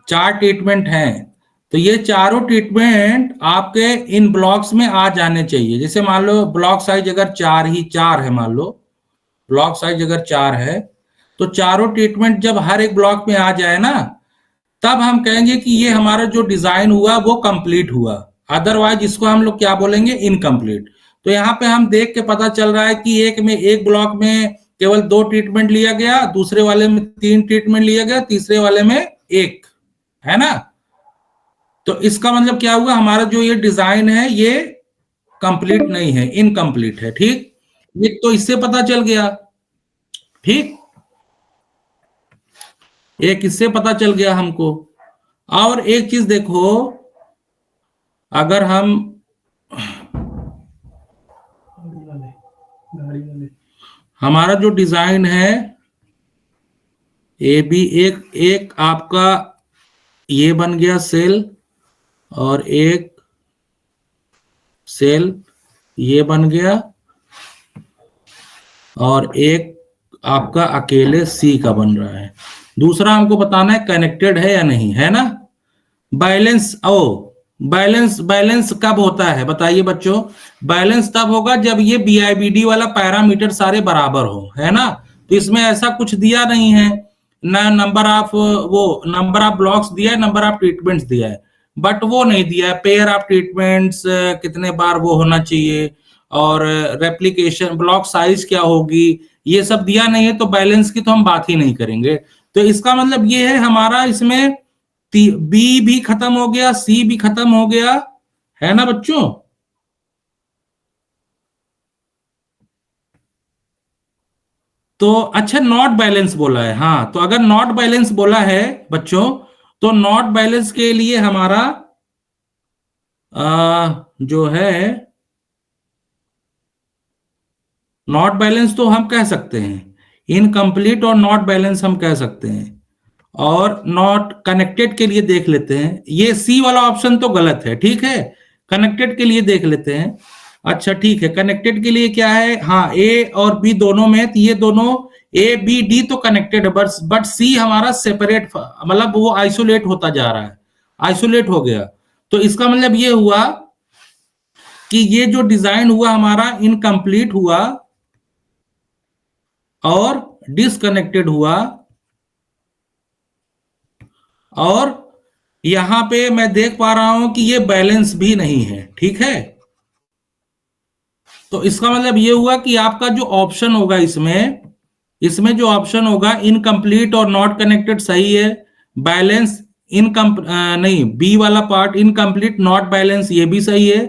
4 ट्रीटमेंट हैं, तो ये चारों ट्रीटमेंट आपके इन ब्लॉक्स में आ जाने चाहिए। जैसे मान लो ब्लॉक साइज अगर 4 है, मान लो ब्लॉक साइज अगर 4 है, तो चारों ट्रीटमेंट जब हर एक ब्लॉक में आ जाए ना, तब हम कहेंगे कि ये हमारा जो डिजाइन हुआ वो कंप्लीट हुआ। अदरवाइज इसको हम लोग क्या बोलेंगे? इनकम्प्लीट। तो यहाँ पे हम देख के पता चल रहा है कि एक ब्लॉक में केवल 2 ट्रीटमेंट लिया गया, दूसरे वाले में 3 ट्रीटमेंट लिया गया, तीसरे वाले में 1, है ना? तो इसका मतलब क्या हुआ, हमारा जो ये डिजाइन है ये कंप्लीट नहीं है, इनकम्प्लीट है, ठीक। ये तो इससे पता चल गया। ठीक, एक इससे पता चल गया हमको। और एक चीज देखो, अगर हम हमारा जो डिजाइन है ए बी, एक आपका ये बन गया सेल, और एक सेल ये बन गया, और एक आपका अकेले सी का बन रहा है। दूसरा हमको बताना है कनेक्टेड है या नहीं, है ना। बैलेंस, बैलेंस कब होता है बताइए बच्चों। बैलेंस तब होगा जब ये BIBD वाला पैरामीटर सारे बराबर हो, है ना। तो इसमें ऐसा कुछ दिया नहीं है ना, नंबर ऑफ ब्लॉक्स दिया है, नंबर ऑफ ट्रीटमेंट्स दिया है, बट वो नहीं दिया है पेयर ऑफ ट्रीटमेंट्स कितने बार वो होना चाहिए, और रेप्लिकेशन ब्लॉक साइज क्या होगी, ये सब दिया नहीं है। तो बैलेंस की तो हम बात ही नहीं करेंगे। तो इसका मतलब ये है हमारा इसमें बी भी खत्म हो गया, सी भी खत्म हो गया, है ना बच्चों। तो अच्छा, नॉट बैलेंस बोला है, हाँ। तो अगर नॉट बैलेंस बोला है बच्चों, तो नॉट बैलेंस के लिए हमारा जो है नॉट बैलेंस तो हम कह सकते हैं इनकम्प्लीट, और नॉट बैलेंस हम कह सकते हैं। और नॉट कनेक्टेड के लिए देख लेते हैं, ये सी वाला ऑप्शन तो गलत है, ठीक है। कनेक्टेड के लिए देख लेते हैं। अच्छा ठीक है, कनेक्टेड के लिए क्या है, हाँ ए और बी दोनों में, तो ये दोनों ABD तो कनेक्टेड है, बट सी हमारा सेपरेट, मतलब वो आइसोलेट होता जा रहा है, आइसोलेट हो गया। तो इसका मतलब ये हुआ कि ये जो डिजाइन हुआ हमारा इनकम्प्लीट हुआ और डिसकनेक्टेड हुआ, और यहां पे मैं देख पा रहा हूं कि ये बैलेंस भी नहीं है, ठीक है। तो इसका मतलब ये हुआ कि आपका जो ऑप्शन होगा इसमें जो ऑप्शन होगा इनकम्प्लीट और नॉट कनेक्टेड सही है, बैलेंस नहीं, बी वाला पार्ट इनकम्प्लीट नॉट बैलेंस ये भी सही है,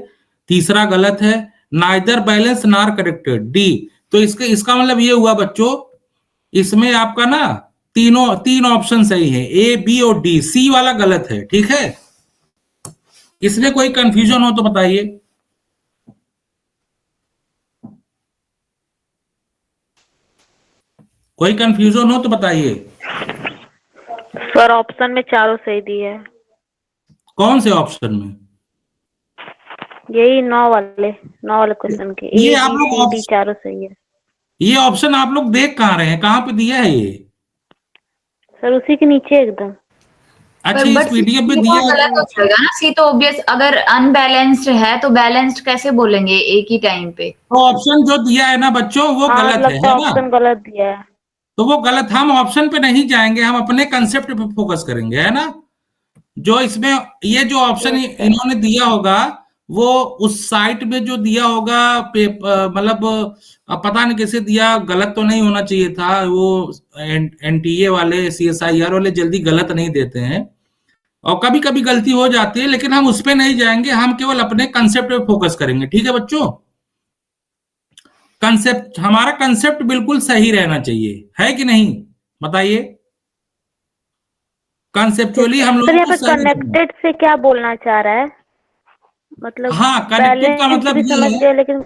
तीसरा गलत है, neither balance nor connected D. तो इसका मतलब ये हुआ बच्चों, इसमें आपका ना तीन ऑप्शन सही है, ए बी और डी, सी वाला गलत है, ठीक है। इसमें कोई कंफ्यूजन हो तो बताइए। कोई कंफ्यूजन हो तो बताइए।
सर ऑप्शन में चारों सही दिए है।
कौन से ऑप्शन में?
यही 9 वाले क्वेश्चन के
ये
ए
आप
बी
लोग
सी डी चारों सही है।
ये ऑप्शन आप लोग देख कहाँ रहे हैं, कहाँ पे दिया है ये?
सर उसी के नीचे एकदम।
अच्छा, इस PDF में दिया है
गलत हो जाएगा ना, सी तो ऑब्वियस, अगर अनबैलेंस्ड है तो बैलेंस्ड कैसे बोलेंगे एक ही टाइम पे।
तो ऑप्शन जो दिया है ना बच्चों वो
हाँ,
गलत है
लगता है
ना।
ऑप्शन गलत दिया है।
तो वो गलत, हम ऑप्शन पे नहीं जाएंगे, हम अपने कंसेप्ट पे फोकस करेंगे, है ना। जो इसमें ये जो ऑप्शन इन्होंने दिया होगा वो उस साइट में जो दिया होगा मतलब पता नहीं कैसे दिया, गलत तो नहीं होना चाहिए था। वो NTA वाले CSIR वाले जल्दी गलत नहीं देते हैं, और कभी कभी गलती हो जाती है, लेकिन हम उस पर नहीं जाएंगे, हम केवल अपने कंसेप्ट पे फोकस करेंगे, ठीक है बच्चों। कंसेप्ट, हमारा कंसेप्ट बिल्कुल सही रहना चाहिए, है कि नहीं बताइए। कंसेप्चुअली हम
सर
लोगों
यहाँ
को
पे
सही,
कनेक्टेड से क्या बोलना चाह रहा है, मतलब
हाँ कनेक्टेड का मतलब
भी
ये
समझ
है,
गए लेकिन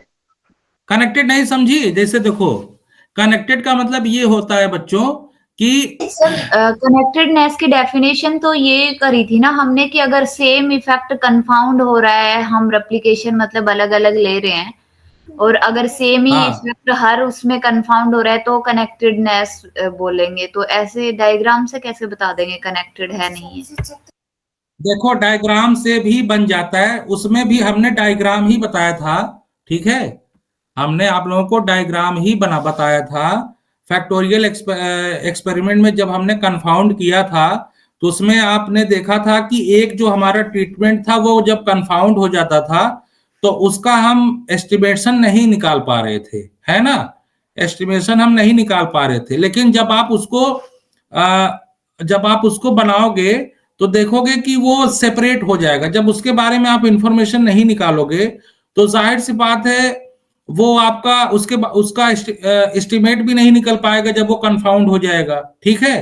कनेक्टेड नहीं समझी। जैसे देखो, कनेक्टेड का मतलब ये होता है बच्चों कि
सर कनेक्टेडनेस की डेफिनेशन तो ये करी थी ना हमने कि अगर सेम इफेक्ट कंफाउंड हो रहा है, हम रेप्लिकेशन मतलब अलग अलग ले रहे हैं, और अगर सेम ही
हाँ
इफेक्ट हर उसमें कंफाउंड हो रहा है तो कनेक्टेडनेस बोलेंगे। तो ऐसे डायग्राम से कैसे बता देंगे कनेक्टेड है नहीं है।
देखो, डायग्राम से भी बन जाता है, उसमें भी हमने डायग्राम ही बताया था, ठीक है। हमने आप लोगों को डायग्राम ही बताया था। फैक्टोरियल एक्सपेरिमेंट में जब हमने कंफाउंड किया था तो उसमें आपने देखा था कि एक जो हमारा ट्रीटमेंट था वो जब कंफाउंड हो जाता था तो उसका हम एस्टिमेशन नहीं निकाल पा रहे थे, है ना। एस्टिमेशन हम नहीं निकाल पा रहे थे, लेकिन जब आप उसको बनाओगे तो देखोगे कि वो सेपरेट हो जाएगा। जब उसके बारे में आप इंफॉर्मेशन नहीं निकालोगे तो जाहिर सी बात है वो आपका उसका एस्टिमेट भी नहीं निकल पाएगा जब वो कंफाउंड हो जाएगा। ठीक है,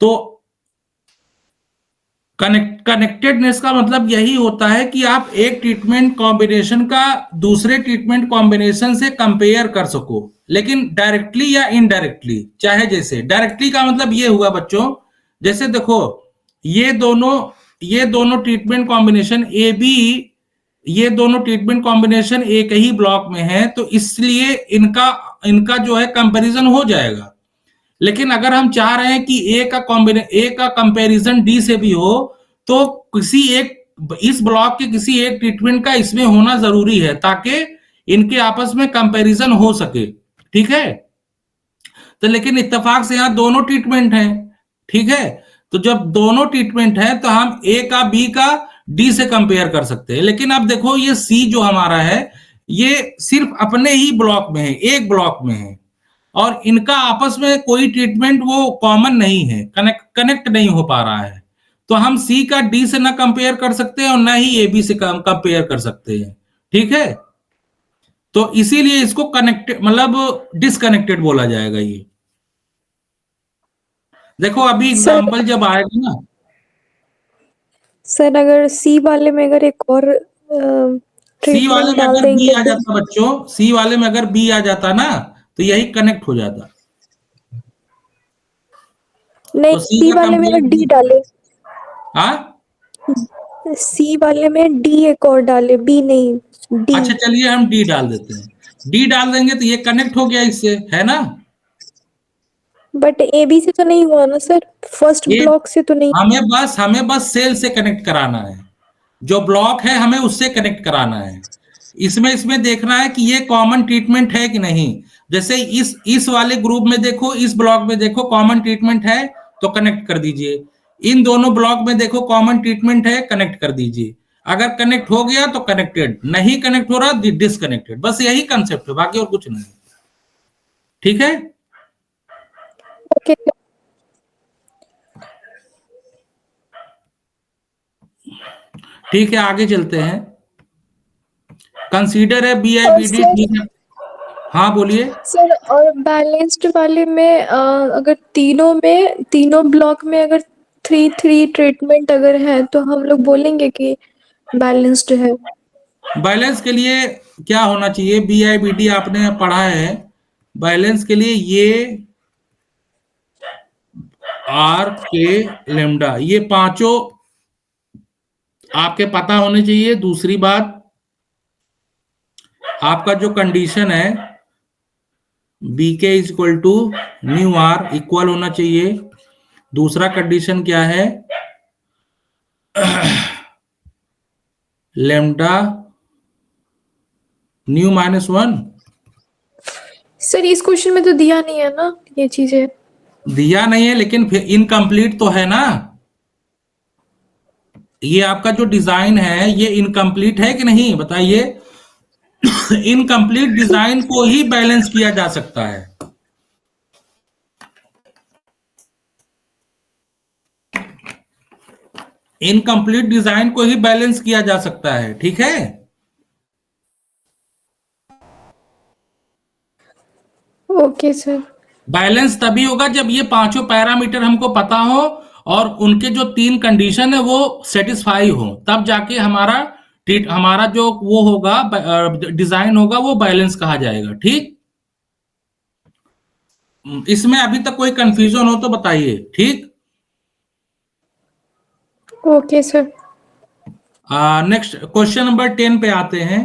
तो कनेक्टेडनेस का मतलब यही होता है कि आप एक ट्रीटमेंट कॉम्बिनेशन का दूसरे ट्रीटमेंट कॉम्बिनेशन से कंपेयर कर सको, लेकिन डायरेक्टली या इनडायरेक्टली। चाहे जैसे डायरेक्टली का मतलब ये हुआ बच्चों, जैसे देखो ये दोनों ट्रीटमेंट कॉम्बिनेशन ए बी, ये दोनों ट्रीटमेंट कॉम्बिनेशन एक ही ब्लॉक में है, तो इसलिए इनका जो है कंपैरिजन हो जाएगा। लेकिन अगर हम चाह रहे हैं कि ए का कंपैरिजन डी से भी हो, तो इस ब्लॉक के किसी एक ट्रीटमेंट का इसमें होना जरूरी है, ताकि इनके आपस में कंपैरिजन हो सके। ठीक है, तो लेकिन इत्तेफाक से यहां दोनों ट्रीटमेंट हैं। ठीक है, तो जब दोनों ट्रीटमेंट है तो हम ए का बी का डी से कंपेयर कर सकते हैं। लेकिन अब देखो ये सी जो हमारा है, ये सिर्फ अपने ही ब्लॉक में है, एक ब्लॉक में है, और इनका आपस में कोई ट्रीटमेंट वो कॉमन नहीं है, कनेक्ट नहीं हो पा रहा है। तो हम सी का डी से ना कंपेयर कर सकते हैं और ना ही ए बी से कंपेयर कर सकते हैं। ठीक है, तो इसीलिए इसको कनेक्टेड मतलब डिसकनेक्टेड बोला जाएगा। ये देखो अभी एग्जांपल जब आएगा ना
सर, अगर सी वाले में अगर एक और
सी वाले
ट्रीटमेंट
में
डाल
अगर बी
देंगे
आ जाता बच्चों, सी वाले में अगर बी आ जाता ना, तो यही कनेक्ट हो जाता।
नहीं,
तो
सी
का
वाले में अगर डी
कंप्लीट
डाले,
हाँ,
सी वाले में डी एक और डाले, बी नहीं, डी।
अच्छा चलिए हम डी डाल देते हैं। डी डाल देंगे तो ये कनेक्ट हो गया इससे, है ना।
बट ए बी से तो नहीं हुआ ना सर, फर्स्ट
ये
ब्लॉक से तो नहीं।
हमें बस सेल से कनेक्ट कराना है, जो ब्लॉक है हमें उससे कनेक्ट कराना है। इसमें देखना है कि ये कॉमन ट्रीटमेंट है कि नहीं। जैसे इस वाले ग्रुप में देखो, इस ब्लॉक में देखो कॉमन ट्रीटमेंट है तो कनेक्ट कर दीजिए। इन दोनों ब्लॉक में देखो कॉमन ट्रीटमेंट है, कनेक्ट कर दीजिए। अगर कनेक्ट हो गया तो कनेक्टेड, नहीं कनेक्ट हो रहा डिसकनेक्टेड। बस यही कंसेप्ट है, बाकी और कुछ नहीं। ठीक है,
ओके।
ठीक है, आगे चलते हैं। कंसीडर है बी आई
और
बी डी।
सर,
ठीक है, हाँ बोलिए।
सर और बैलेंस्ड वाले में अगर तीनों ब्लॉक में अगर 3 ट्रीटमेंट अगर है तो हम लोग बोलेंगे कि बैलेंस्ड है।
बैलेंस के लिए क्या होना चाहिए, बी आई बी डी आपने पढ़ा है। बैलेंस के लिए ये आर के लेमडा, ये पांचों आपके पता होने चाहिए। दूसरी बात, आपका जो कंडीशन है B K is equal to nu R equal होना चाहिए। दूसरा कंडीशन क्या है, लेमडा न्यू -1।
सर इस क्वेश्चन में तो दिया नहीं है ना ये चीजें।
दिया नहीं है, लेकिन फिर इनकम्प्लीट तो है ना। ये आपका जो डिजाइन है ये इनकम्प्लीट है कि नहीं बताइए। इनकम्प्लीट डिजाइन को ही बैलेंस किया जा सकता है। इनकम्प्लीट डिजाइन को ही बैलेंस किया जा सकता है। ठीक है,
ओके सर।
बैलेंस तभी होगा जब ये पांचों पैरामीटर हमको पता हो और उनके जो 3 कंडीशन है वो सेटिस्फाई हो, तब जाके हमारा जो वो होगा डिजाइन होगा वो बैलेंस कहा जाएगा। ठीक, इसमें अभी तक कोई कंफ्यूजन हो तो बताइए। ठीक,
okay sir.
Next question number 10 पे आते हैं।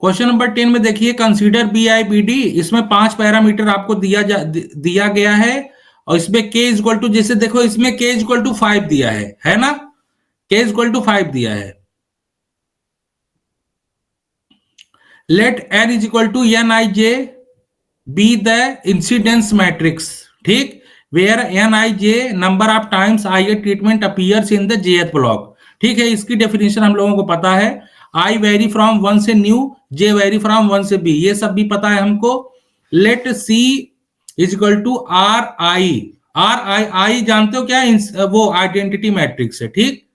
क्वेश्चन नंबर 10 में देखिए, consider B I B D. इसमें 5 पैरामीटर आपको दिया गया है, और इसमें k इक्वल टू, जैसे देखो इसमें k इक्वल टू 5 दिया है ना। k इक्वल टू 5 दिया है। Let n is equal to N I J be the incidence matrix. ठीक, where N I J number of times I a treatment appears in the jth block. ठीक है, इसकी डेफिनेशन हम लोगों को पता है। आई वेरी फ्रॉम 1 से न्यू, जे वेरी फ्रॉम 1 से बी, ये सब भी पता है हमको। Let C is equal to R I जानते हो क्या, वो आइडेंटिटी मैट्रिक्स है। ठीक,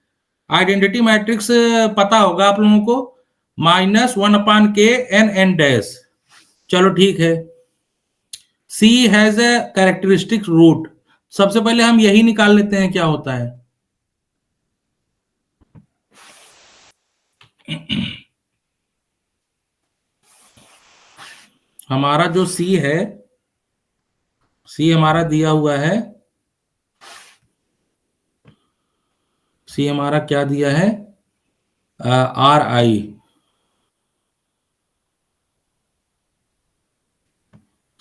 आइडेंटिटी मैट्रिक्स पता होगा आप लोगों को। Minus 1/k n dash. चलो ठीक है। C has a characteristic root. सबसे पहले हम यही निकाल लेते हैं क्या होता है। हमारा जो C है, C हमारा दिया हुआ है, C हमारा क्या दिया है, RI।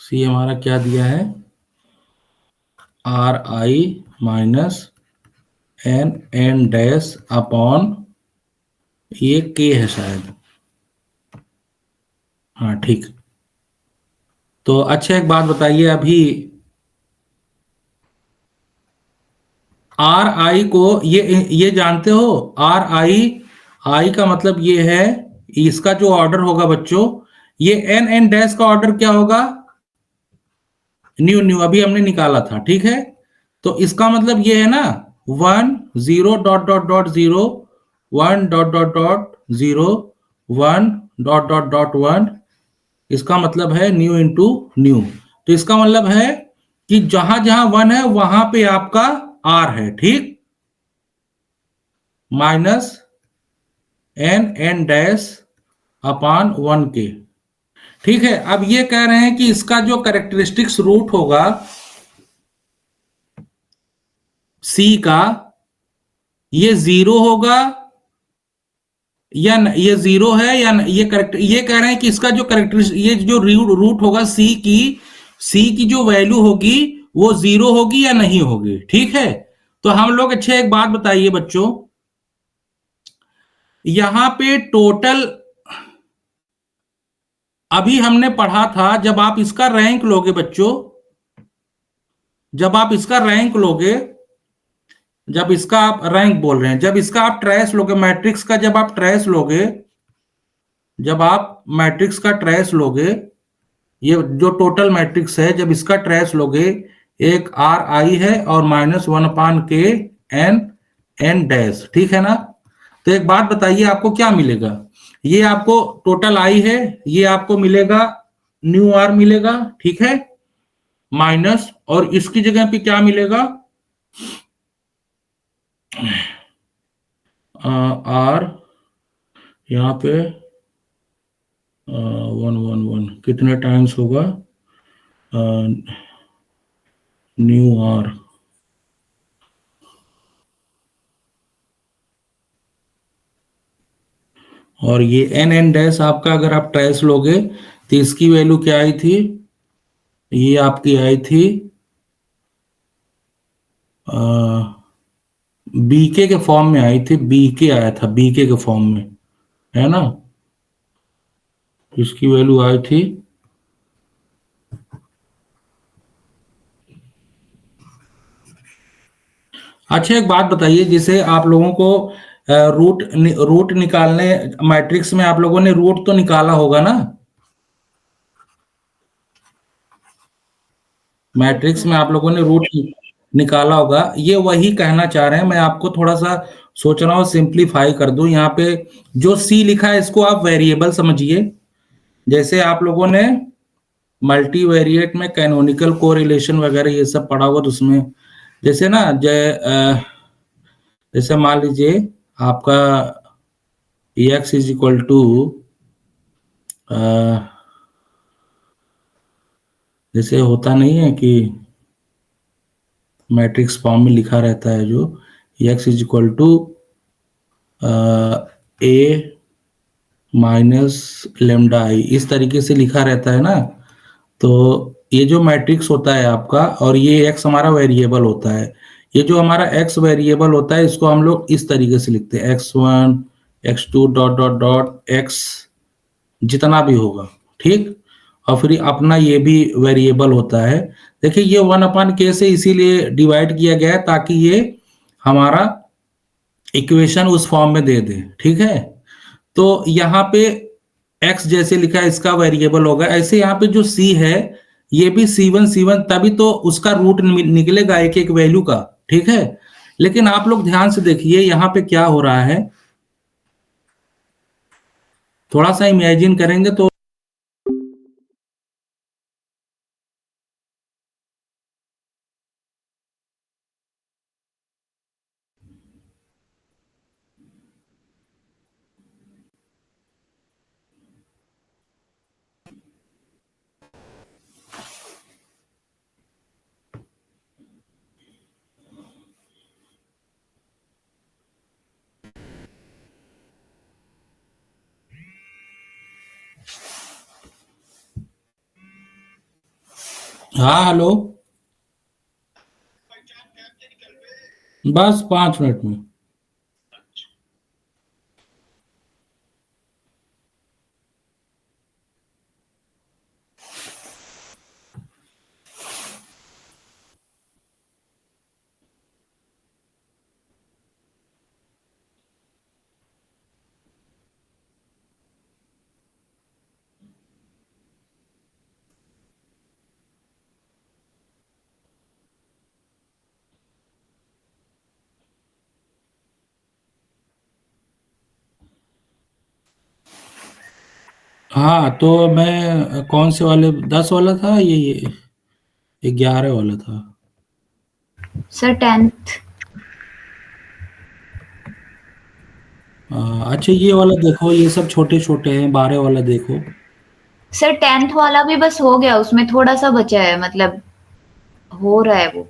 C हमारा क्या दिया है, RI minus n dash upon ये K है शायद। हाँ ठीक। तो अच्छा एक बात बताइए, अभी RI को ये जानते हो, RI का मतलब ये है, इसका जो ऑर्डर होगा बच्चों, ये n डैश का ऑर्डर क्या होगा, न्यू अभी हमने निकाला था, ठीक है। तो इसका मतलब ये है ना 1 0 dot dot dot 0 1 dot dot dot 0 1 dot dot dot 1, इसका मतलब है न्यू इंटू न्यू। तो इसका मतलब है कि जहां जहां 1 है वहां पे आपका R है, ठीक, माइनस n डैश अपान 1k, ठीक है। अब ये कह रहे हैं कि इसका जो कैरेक्टरिस्टिक्स रूट होगा C का, ये 0 होगा या ये 0 है या ये करेक्ट, ये कह रहे हैं कि इसका जो कैरेक्टरिस्टिक, ये जो रूट होगा C की जो वैल्यू होगी वो 0 होगी या नहीं होगी, ठीक है। तो हम लोग, अच्छा एक बात बताइए बच्चों, यहां पे टोटल अभी हमने पढ़ा था, जब आप इसका रैंक लोगे बच्चों, जब आप इसका रैंक लोगे, जब इसका आप रैंक बोल रहे हैं, जब इसका आप ट्रेस लोगे मैट्रिक्स का, जब आप ट्रेस लोगे, जब आप मैट्रिक्स का ट्रेस लोगे, ये जो टोटल मैट्रिक्स है, जब इसका ट्रेस लोगे, एक RI है और माइनस 1/k n डैश, ठीक है ना। तो एक बात बताइए, आपको क्या मिलेगा, ये आपको टोटल I है, ये आपको मिलेगा न्यू R मिलेगा, ठीक है, माइनस, और इसकी जगह पे क्या मिलेगा, R यहाँ पे 1 कितने टाइम्स होगा, न्यू R, और ये n डैश आपका अगर आप ट्रेस लोगे तो इसकी वैल्यू क्या आई थी, ये आपकी आई थी BK के फॉर्म में आई थी, BK आया था, BK के फॉर्म में, है ना, इसकी वैल्यू आई थी अच्छा एक बात बताइए, जिसे आप लोगों को रूट निकालने, मैट्रिक्स में आप लोगों ने रूट तो निकाला होगा ना, मैट्रिक्स में आप लोगों ने रूट निकाला होगा, ये वही कहना चाह रहे हैं। मैं आपको थोड़ा सा सोच रहा हूँ सिंप्लीफाई कर दूं, यहाँ पे जो C लिखा है इसको आप वेरिएबल समझिए, जैसे आप लोगों ने मल्टीवेरिएट में कैनोनिकल कोरिलेशन वगैरह ये सब पढ़ा होगा, तो उसमें जैसे ना जैसे मान लीजिए आपका x इज इक्वल टू, जैसे होता नहीं है कि मैट्रिक्स फॉर्म में लिखा रहता है, जो x is equal to a minus lambda i, इस तरीके से लिखा रहता है ना। तो ये जो मैट्रिक्स होता है आपका, और ये x हमारा वेरिएबल होता है, ये जो हमारा x वेरिएबल होता है इसको हम लोग इस तरीके से लिखते हैं, x1 x2 dot dot dot x जितना भी होगा, ठीक, और फिर अपना ये भी वेरिएबल होता है। देखिए ये 1/k से इसीलिए डिवाइड किया गया है ताकि ये हमारा इक्वेशन उस फॉर्म में दे दे, ठीक है। तो यहाँ पे x जैसे लिखा है इसका वेरिएबल होगा, ऐसे यहाँ पे जो C है ये भी C1 तभी तो उसका रूट निकलेगा एक एक वैल्यू का, ठीक है। लेकिन आप लोग ध्यान से देखिए यहाँ पे क्या हो रहा है, थोड़ा सा इमेजिन करेंगे तो हाँ हेलो, बस 5 मिनट में। हाँ तो मैं कौन से वाले, 10 वाला था, ये 11 वाला था।
Sir 10th।
अच्छा ये वाला देखो, ये सब छोटे छोटे हैं, 12 वाला देखो।
सर 10th वाला भी बस हो गया, उसमें थोड़ा सा बचा है, मतलब हो रहा है वो।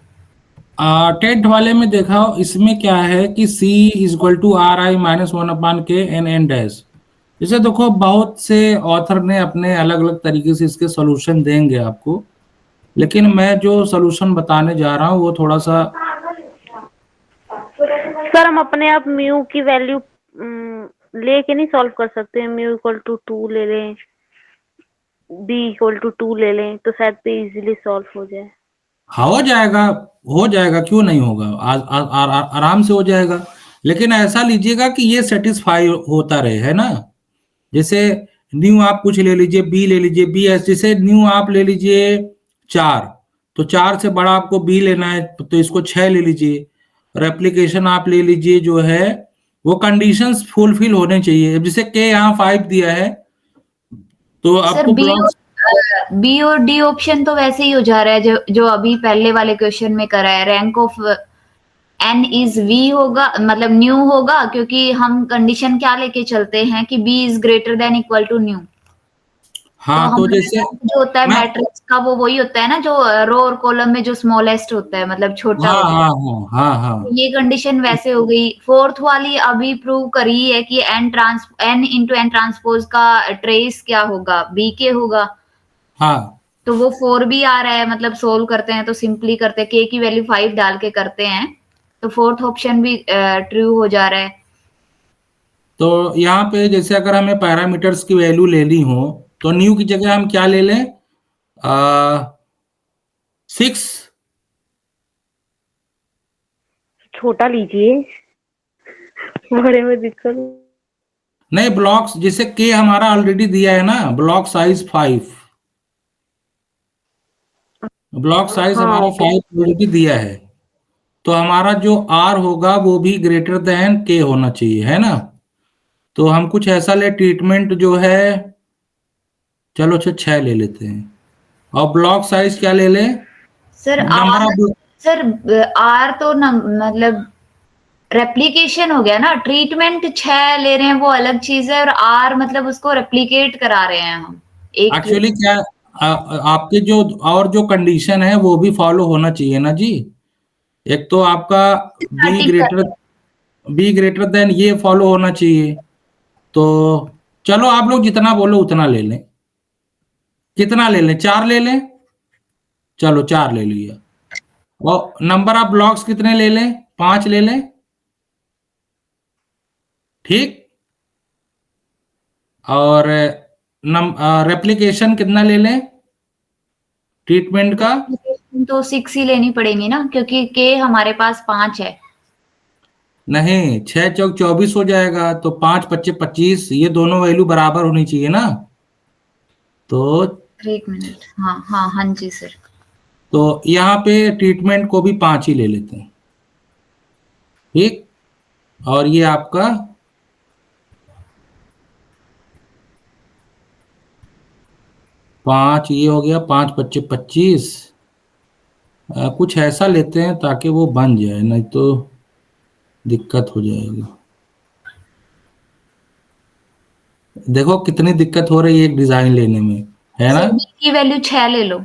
10th वाले में देखा, इसमें क्या है कि C equal to RI-1/K N dash. जैसे देखो बहुत से ऑथर ने अपने अलग अलग तरीके से इसके सॉल्यूशन देंगे आपको, लेकिन मैं जो सॉल्यूशन बताने जा रहा हूँ वो थोड़ा सा
सर हम अपने आप म्यू की वैल्यू लेके नहीं सॉल्व कर सकते? म्यू इक्वल टू 2 ले लें, बी इक्वल टू 2 ले लें, तो शायद पे इजीली सॉल्व हो जाए।
हो जाएगा, हो जाएगा, क्यों नहीं होगा, आराम से हो जाएगा। लेकिन ऐसा लीजिएगा कि ये सेटिस्फाई होता रहे, है ना। जैसे न्यू आप कुछ ले लीजिए, बी ले लीजिए, बी एस, जैसे न्यू आप ले लीजिए 4, तो 4 से बड़ा आपको बी लेना है तो इसको 6 ले लीजिए। रेप्लिकेशन आप ले लीजिए जो है, वो कंडीशंस फुलफिल होने चाहिए। अब जैसे के यहाँ 5 दिया है, तो
सर
आपको ब्लॉक्स,
बी और डी ऑप्शन तो वैसे ही हो जा रहा है जो जो अभी पहले वाले क्वेश्चन में करा है। Rank of N is V होगा, मतलब न्यू होगा, क्योंकि हम कंडीशन क्या लेके चलते हैं कि B is greater than equal to nu. तो
हाँ तो
हमारा
जैसे
rank जो होता है
मैं,
मैट्रिक्स का, वो वही होता है ना जो रो और कॉलम में जो स्मॉलेस्ट होता है, मतलब छोटा
हाँ
होता है।
हाँ हाँ हाँ हाँ
ये कंडीशन वैसे हो गई। फोर्थ वाली अभी प्रूव करी है कि एन इंटू एन ट्रांसपोज का ट्रेस क्या होगा, बी के होगा।
हाँ।
तो वो 4 भी आ रहा है, मतलब सोल्व करते हैं तो सिंपली करते हैं, के की वैल्यू 5 डाल के करते हैं, तो फोर्थ ऑप्शन भी ट्रू हो जा रहा है।
तो यहाँ पे जैसे अगर हमें पैरामीटर्स की वैल्यू लेनी हो, तो न्यू की जगह हम क्या ले लें, 6।
छोटा लीजिए, बड़े में दिक्कत।
नहीं, ब्लॉक्स जैसे के हमारा ऑलरेडी दिया है ना, ब्लॉक साइज 5, ब्लॉक साइज
हाँ
हमारा 5 ऑलरेडी दिया है। तो हमारा जो आर होगा वो भी ग्रेटर देन के होना चाहिए, है ना। तो हम कुछ ऐसा ले, ट्रीटमेंट जो है, चलो अच्छा 6 ले लेते हैं। और ब्लॉक साइज क्या ले लें,
sir
number
R,
of,
sir R तो मतलब रेप्लिकेशन हो गया ना। ट्रीटमेंट 6 ले रहे हैं वो अलग चीज है, और आर मतलब उसको रेप्लिकेट करा रहे हैं हम एक की।
एक्चुअली क्या, आपके जो और जो कंडीशन है वो भी फॉलो होना चाहिए ना जी। एक तो आपका B
30
greater, B greater than ये फॉलो होना चाहिए। तो चलो आप लोग जितना बोलो उतना ले लें। कितना ले लें, 4 ले लें, चलो 4 ले लिया। और नंबर ऑफ ब्लॉक्स कितने ले लें, 5 ले लें, ठीक। और रेप्लिकेशन कितना ले लें ट्रीटमेंट का,
तो 6 ही लेनी पड़ेगी ना, क्योंकि के हमारे पास 5 है।
नहीं 6 चौक 24 हो जाएगा, तो 5 25 25, ये दोनों वैल्यू बराबर होनी चाहिए ना। तो
एक मिनट, हाँ हाँ हाँ जी सर।
तो यहाँ पे ट्रीटमेंट को भी 5 ही ले लेते हैं, ठीक। और ये आपका 5 ये हो गया, 5 25 25। कुछ ऐसा लेते हैं ताकि वो बन जाए, नहीं तो दिक्कत हो जाएगी। देखो कितनी दिक्कत हो रही है एक डिजाइन लेने में, है ना।
सर बी की वैल्यू 6 ले लो।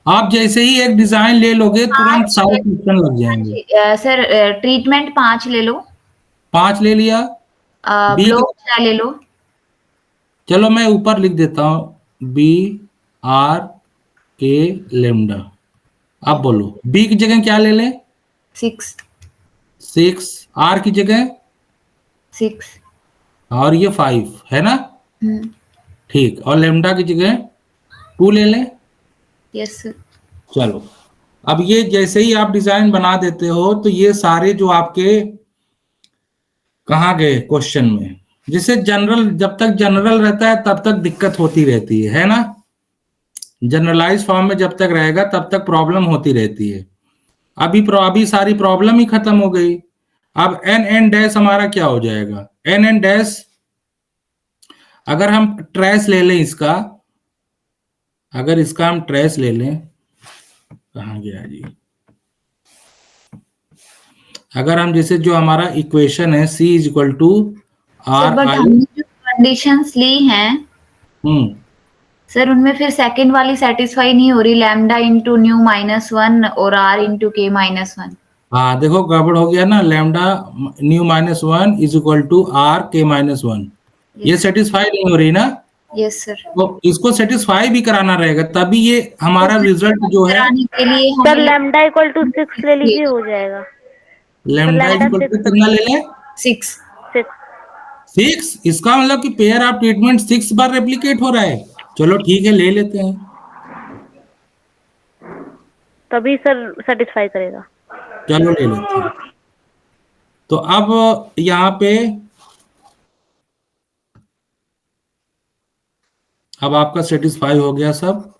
आप जैसे ही एक डिजाइन ले लोगे तुरंत
5
सारे क्वेश्चन लग जाएंगे।
सर ट्रीटमेंट 5 ले लो।
5 ले लिया। बी
ब्लॉक 6 ले लो।
चलो मैं ऊपर लिख देता हूं, बी आर के लेमडा। अब बोलो बी की जगह क्या ले लें?
6
6। आर की जगह
6।
और ये 5 है ना। ठीक, और लेमडा की जगह 2 ले लें।
Yes sir.
चलो अब ये जैसे ही आप डिजाइन बना देते हो तो ये सारे जो आपके कहाँ गए क्वेश्चन में, जिसे जनरल, जब तक जनरल रहता है तब तक दिक्कत होती रहती है ना। जनरलाइज फॉर्म में जब तक रहेगा तब तक प्रॉब्लम होती रहती है। अभी सारी प्रॉब्लम ही खत्म हो गई। अब एन एन डैश हमारा क्या हो जाएगा? एन एन डैश अगर हम ट्रेस ले लें इसका, अगर इसका हम ट्रेस ले लें, कहाँ गया जी? अगर हम जैसे जो हमारा इक्वेशन है C is equal to R
but
I.
हमने जो कंडीशंस ली हैं सर उनमें फिर सेकंड वाली सेटिस्फाई नहीं हो रही, लैम्डा इंटू न्यू -1 और आर इंटू के -1।
हाँ देखो गड़बड़ हो गया ना, lambda nu -1 is equal to R K -1, ये सेटिस्फाई नहीं हो रही ना।
Yes sir.
तो इसको सेटिस्फाई भी कराना रहेगा, तभी ये हमारा रिजल्ट जो है।
कराने के लिए
सर
हमें
लैम्डा इक्वल टू 6 ले लीजिए, हो जाएगा।
लैम्डा इज इक्वल टू कितना ले लें?
6।
6।
6। इसका मतलब कि pair of treatment 6 bar replicate हो रहा है। चलो ठीक है, ले लेते हैं।
तभी सर सेटिस्फाई करेगा।
चलो ले लेते हैं। तो अब यहाँ पे अब आपका सेटिस्फाई हो गया सब।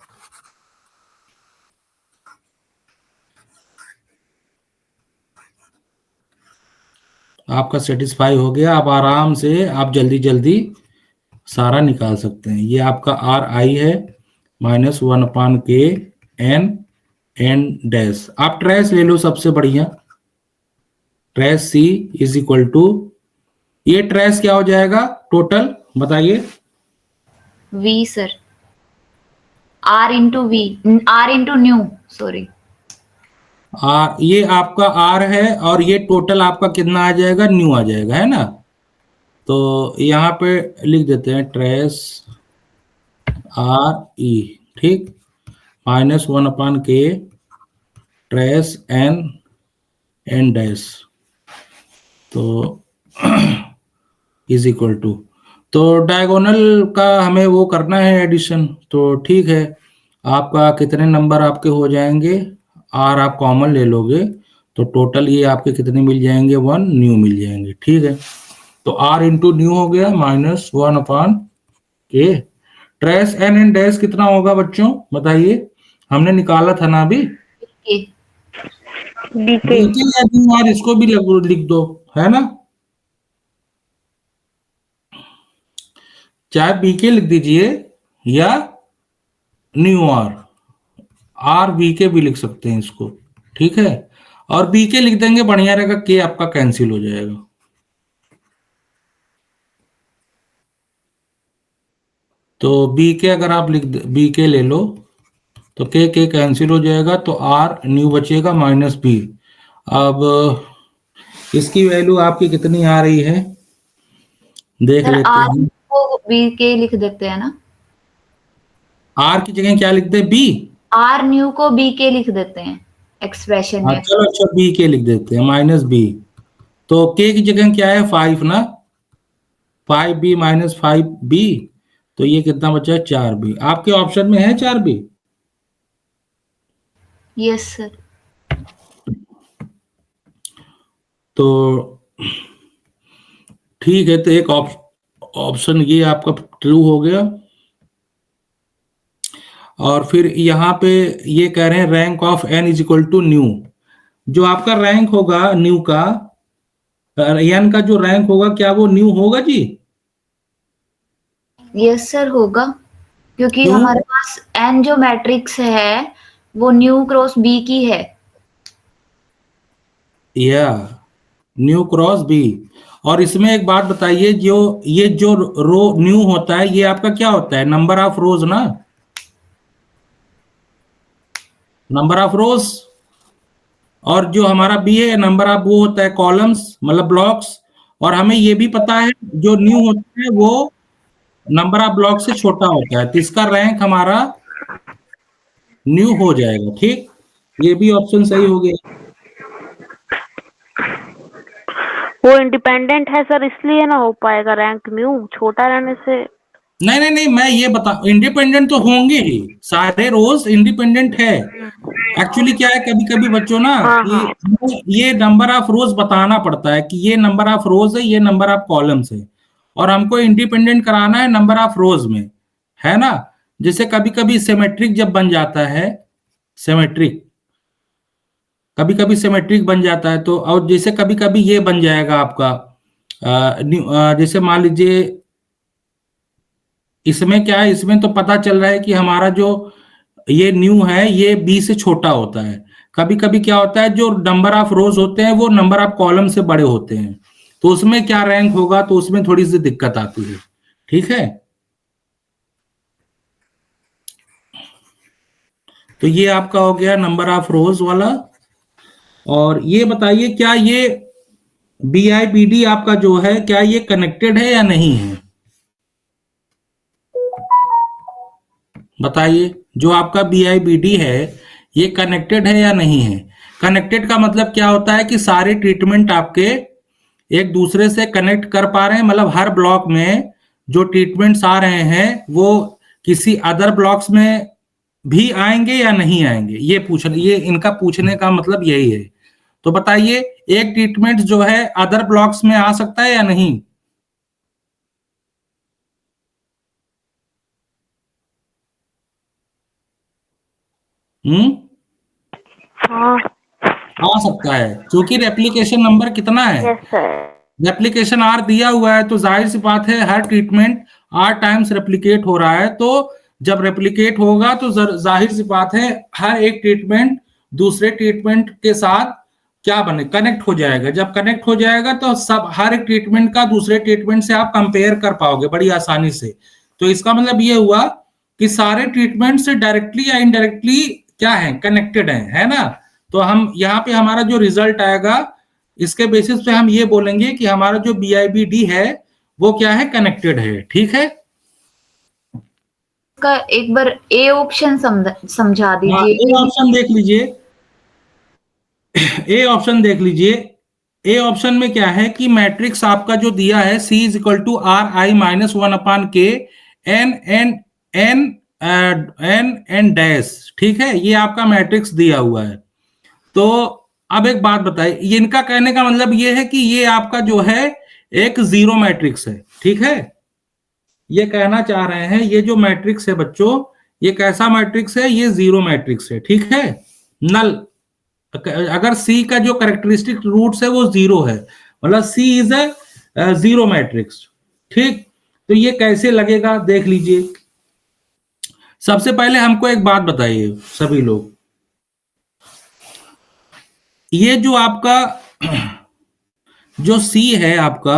आपका सेटिस्फाई हो गया। अब आराम से आप जल्दी जल्दी सारा निकाल सकते हैं। ये आपका आर आई है -1/k एन एन डैश। आप ट्रेस ले लो सबसे बढ़िया। Trace C is equal to, ये ट्रेस क्या हो जाएगा टोटल बताइए?
V sir, R into V, R into nu, sorry.
R, ये आपका आर है और ये टोटल आपका कितना आ जाएगा? न्यू आ जाएगा, है ना। तो यहाँ पे लिख देते हैं ट्रेस आर ई, ठीक, -1/k trace N N dash, तो इज इक्वल टू, तो डायगोनल का हमें वो करना है एडिशन। तो ठीक है, आपका कितने नंबर आपके हो जाएंगे? आर आप कॉमन ले लोगे तो टोटल ये आपके कितने मिल जाएंगे? 1 न्यू मिल जाएंगे, ठीक है। तो आर इंटू न्यू हो गया -1/k। Trace N N dash कितना होगा बच्चों बताइए? हमने निकाला था ना अभी।
बीके
यार इसको भी लिख दो, है ना। चाहे बीके लिख दीजिए या न्यू आर, आर बीके भी लिख सकते हैं इसको, ठीक है। और बीके लिख देंगे बढ़िया रहेगा, के आपका कैंसिल हो जाएगा। तो बीके अगर आप बीके ले लो तो के कैंसिल हो जाएगा, तो आर न्यू बचेगा -b। अब इसकी वैल्यू आपकी कितनी आ रही है देख लेते
आर
हैं।
को वी के लिख देते हैं ना।
आर की जगह क्या लिखते हैं? बी।
आर न्यू को बी के लिख देते हैं एक्सप्रेशन में।
चलो अच्छा बी के लिख देते हैं -b। तो के की जगह क्या है? 5 ना, 5b - 5b, तो ये कितना बचा? 4b। आपके ऑप्शन में है 4b?
Yes sir.
तो ठीक है, तो एक ऑप्शन ये आपका ट्रू हो गया। और फिर यहाँ पे ये कह रहे हैं rank of n is equal to nu. जो आपका रैंक होगा न्यू का, n का जो रैंक होगा क्या वो न्यू होगा जी?
यस सर होगा, क्योंकि
क्यों?
हमारे पास एन जो मैट्रिक्स है वो न्यू क्रॉस बी की है।
या न्यू क्रॉस बी। और इसमें एक बात बताइए, जो ये जो रो न्यू होता है ये आपका क्या होता है? नंबर ऑफ रोज ना, नंबर ऑफ रोज। और जो हमारा बी है नंबर ऑफ वो होता है कॉलम्स, मतलब ब्लॉक्स। और हमें ये भी पता है जो न्यू होता है वो नंबर ऑफ ब्लॉक से छोटा होता है, तो इसका रैंक हमारा न्यू हो जाएगा। ठीक, ये भी ऑप्शन सही हो गया।
वो इंडिपेंडेंट है सर, इसलिए ना हो पाएगा रैंक म्यू, छोटा रहने से।
नहीं नहीं नहीं, मैं ये बता, इंडिपेंडेंट तो होंगे ही, सारे रोज इंडिपेंडेंट है। एक्चुअली क्या है, कभी कभी बच्चों ना
हाँ
कि
हाँ।
ये नंबर ऑफ रोज बताना पड़ता है कि ये नंबर ऑफ रोज है, ये नंबर ऑफ कॉलम्स है, और हमको इंडिपेंडेंट कराना है नंबर ऑफ रोज में, है ना। जैसे कभी कभी सिमेट्रिक जब बन जाता है, सिमेट्रिक कभी कभी सिमेट्रिक बन जाता है, तो और जैसे कभी कभी ये बन जाएगा आपका जैसे मान लीजिए इसमें क्या है, इसमें तो पता चल रहा है कि हमारा जो ये न्यू है ये बी से छोटा होता है। कभी कभी क्या होता है, जो नंबर ऑफ रोज होते हैं वो नंबर ऑफ कॉलम से बड़े होते हैं, तो उसमें क्या रैंक होगा, तो उसमें थोड़ी सी दिक्कत आती है। ठीक है, तो ये आपका हो गया नंबर ऑफ रोज वाला। और ये बताइए, क्या ये बी आई बी डी आपका जो है, क्या ये कनेक्टेड है या नहीं है? बताइए, जो आपका बी आई बी डी है ये कनेक्टेड है या नहीं है? कनेक्टेड का मतलब क्या होता है कि सारे ट्रीटमेंट आपके एक दूसरे से कनेक्ट कर पा रहे हैं, मतलब हर ब्लॉक में जो ट्रीटमेंट्स आ रहे हैं वो किसी अदर ब्लॉक्स में भी आएंगे या नहीं आएंगे, ये इनका पूछने का मतलब यही है। तो बताइए, एक ट्रीटमेंट जो है अदर ब्लॉक्स में आ सकता है या नहीं? हम्म,
हाँ।
आ सकता है, क्योंकि रेप्लिकेशन नंबर कितना है?
Yes sir.
रेप्लिकेशन आर दिया हुआ है, तो जाहिर सी बात है हर ट्रीटमेंट आर टाइम्स रेप्लिकेट हो रहा है, तो जब रेप्लिकेट होगा तो जाहिर सी बात है हर एक ट्रीटमेंट दूसरे ट्रीटमेंट के साथ क्या बने, कनेक्ट हो जाएगा। जब कनेक्ट हो जाएगा तो सब हर एक ट्रीटमेंट का दूसरे ट्रीटमेंट से आप कंपेयर कर पाओगे बड़ी आसानी से। तो इसका मतलब ये हुआ कि सारे ट्रीटमेंट से डायरेक्टली या इनडायरेक्टली क्या है, कनेक्टेड है ना। तो हम यहाँ पे हमारा जो रिजल्ट आएगा इसके बेसिस पे हम ये बोलेंगे कि हमारा जो BIBD है वो क्या है, कनेक्टेड है। ठीक है,
का एक बार ए ऑप्शन समझा
हाँ,
दीजिए।
ए ऑप्शन देख लीजिए। ए ऑप्शन देख लीजिए। ए ऑप्शन में क्या है कि मैट्रिक्स आपका जो दिया है C is equal to RI-1/K N N N N N dash. ठीक है, ये आपका मैट्रिक्स दिया हुआ है। तो अब एक बात बताइए, इनका कहने का मतलब ये है कि ये आपका जो है एक जीरो मैट्रिक्स है। ठीक है, ये कहना चाह रहे हैं ये जो मैट्रिक्स है बच्चों, ये कैसा मैट्रिक्स है, ये जीरो मैट्रिक्स है। ठीक है, नल, अगर सी का जो कैरेक्टरिस्टिक रूट्स है वो जीरो है, मतलब सी इज ए जीरो मैट्रिक्स। ठीक, तो ये कैसे लगेगा देख लीजिए। सबसे पहले हमको एक बात बताइए सभी लोग, ये जो आपका जो सी है आपका,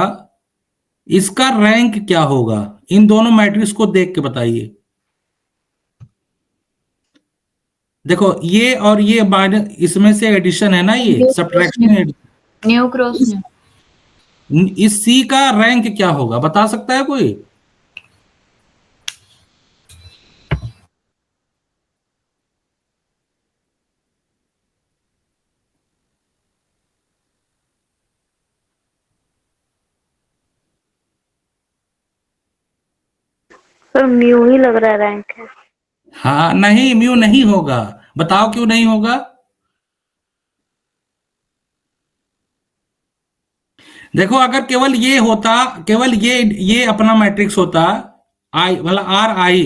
इसका रैंक क्या होगा? इन दोनों मैट्रिक्स को देख के बताइए। देखो ये और ये माइनस, इसमें से एडिशन है ना, ये सब्ट्रैक्शन।
New cross new.
इस सी का रैंक क्या होगा, बता सकता है कोई?
सर म्यू ही लग रहा है रैंक है।
हाँ, नहीं, म्यू नहीं होगा। बताओ क्यों नहीं होगा? देखो, अगर केवल ये होता, केवल ये अपना मैट्रिक्स होता, आई मतलब RI,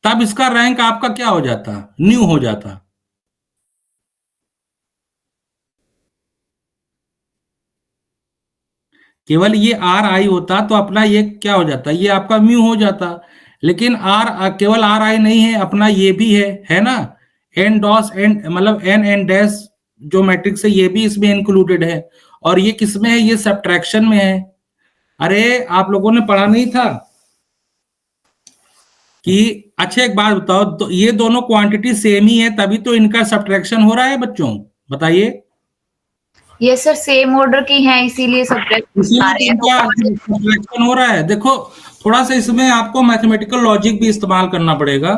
तब इसका रैंक आपका क्या हो जाता, न्यू हो जाता। केवल ये RI होता तो अपना ये क्या हो जाता, ये आपका म्यू हो जाता। लेकिन आर केवल आर आई नहीं है, अपना ये भी है ना, एन डॉस एन मतलब एन एन डैश जो मैट्रिक्स है ये भी इसमें इंक्लूडेड है। और ये किसमें है, ये सब्ट्रैक्शन में है। अरे आप लोगों ने पढ़ा नहीं था कि, अच्छा एक बात बताओ, तो ये दोनों क्वांटिटी सेम ही है तभी तो इनका सब्ट्रैक्शन हो रहा है बच्चों, बताइए।
ये सर सेम ऑर्डर की हैं इसीलिए सब्जेक्ट
इसीलिए
आ
तो
रहे
इनका
हैं।
सब्ट्रैक्शन हो रहा है। देखो थोड़ा सा इसमें आपको मैथमेटिकल लॉजिक भी इस्तेमाल करना पड़ेगा।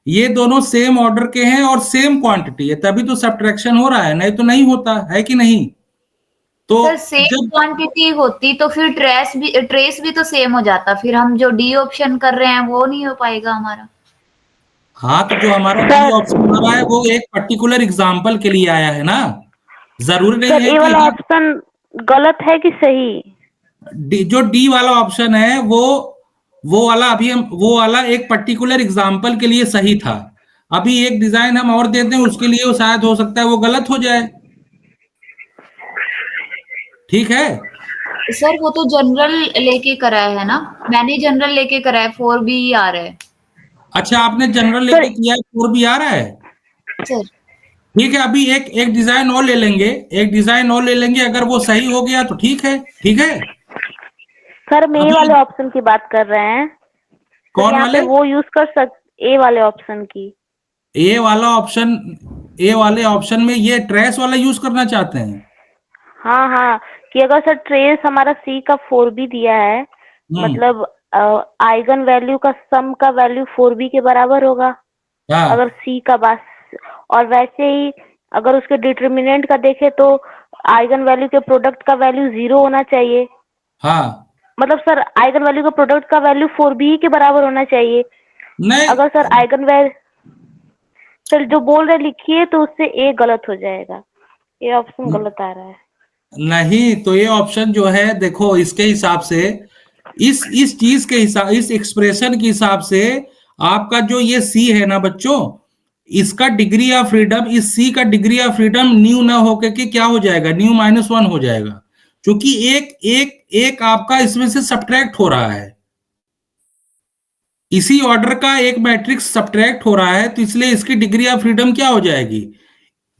ये दोनों सेम ऑर्डर के हैं और सेम क्वांटिटी है तभी तो सब्ट्रैक्शन हो रहा है, नहीं तो नहीं होता है कि नहीं। तो
सर सेम
जब
क्वांटिटी होती तो फिर ट्रेस भी तो सेम हो जाता, फिर हम जो डी ऑप्शन कर रहे हैं वो नहीं हो पाएगा हमारा।
हाँ, तो जो हमारा डी
सर
ऑप्शन आ रहा है वो एक पर्टिकुलर एग्जाम्पल के लिए आया है ना, जरूरी नहीं
सर
है
ये
कि
वाला
हर
ऑप्शन गलत है कि सही?
जो डी वाला ऑप्शन है वो वाला अभी हम वो वाला एक पर्टिकुलर एग्जाम्पल के लिए सही था। अभी एक डिजाइन हम और देते हैं उसके लिए वो शायद हो सकता है वो गलत हो जाए, ठीक है।
सर वो तो जनरल लेके कराया है ना, मैंने जनरल लेके कराया, 4B आ रहा है
अच्छा आपने जनरल
सर
लेके किया है, 4 भी आ रहा है,
सर।
ठीक है। अभी एक एक डिजाइन और ले लेंगे, एक डिजाइन और ले लेंगे, अगर वो सही हो गया तो ठीक है, ठीक है।
सर मैं ए
अभी
वाले ऑप्शन की बात कर रहे हैं। सर
कौन
यहाँ पे
वाले,
वो यूज कर ए वाले ऑप्शन की।
ए वाला ऑप्शन, ए वाले ऑप्शन में ये ट्रेस वाला यूज करना चाहते हैं।
हाँ हाँ, कि अगर सर ट्रेस हमारा सी का 4B दिया है,
हम्म,
मतलब आइगन वैल्यू का सम का वैल्यू 4B के बराबर होगा
हाँ
अगर सी का बास, और वैसे ही अगर उसके डिटर्मिनेंट का देखे तो आइगन वैल्यू के प्रोडक्ट का वैल्यू 0 होना चाहिए।
हाँ,
मतलब सर आइगन वैल्यू का प्रोडक्ट का वैल्यू 4B के बराबर होना चाहिए।
नहीं
अगर सर आइगन वैल्यू, सर जो बोल रहे लिखिए तो उससे ए गलत हो जाएगा, ये ऑप्शन गलत आ रहा है।
नहीं, तो ये ऑप्शन जो है देखो इसके हिसाब से, इस चीज के हिसाब, इस एक्सप्रेशन के हिसाब से आपका जो ये सी है ना बच्चों, इसका डिग्री ऑफ फ्रीडम, इस सी का डिग्री ऑफ फ्रीडम न्यू ना होकर के क्या हो जाएगा, न्यू -1 हो जाएगा, क्योंकि एक एक एक आपका इसमें से सब्ट्रैक्ट हो रहा है, इसी ऑर्डर का एक मैट्रिक्स सब्ट्रैक्ट हो रहा है, तो इसलिए इसकी डिग्री ऑफ फ्रीडम क्या हो जाएगी,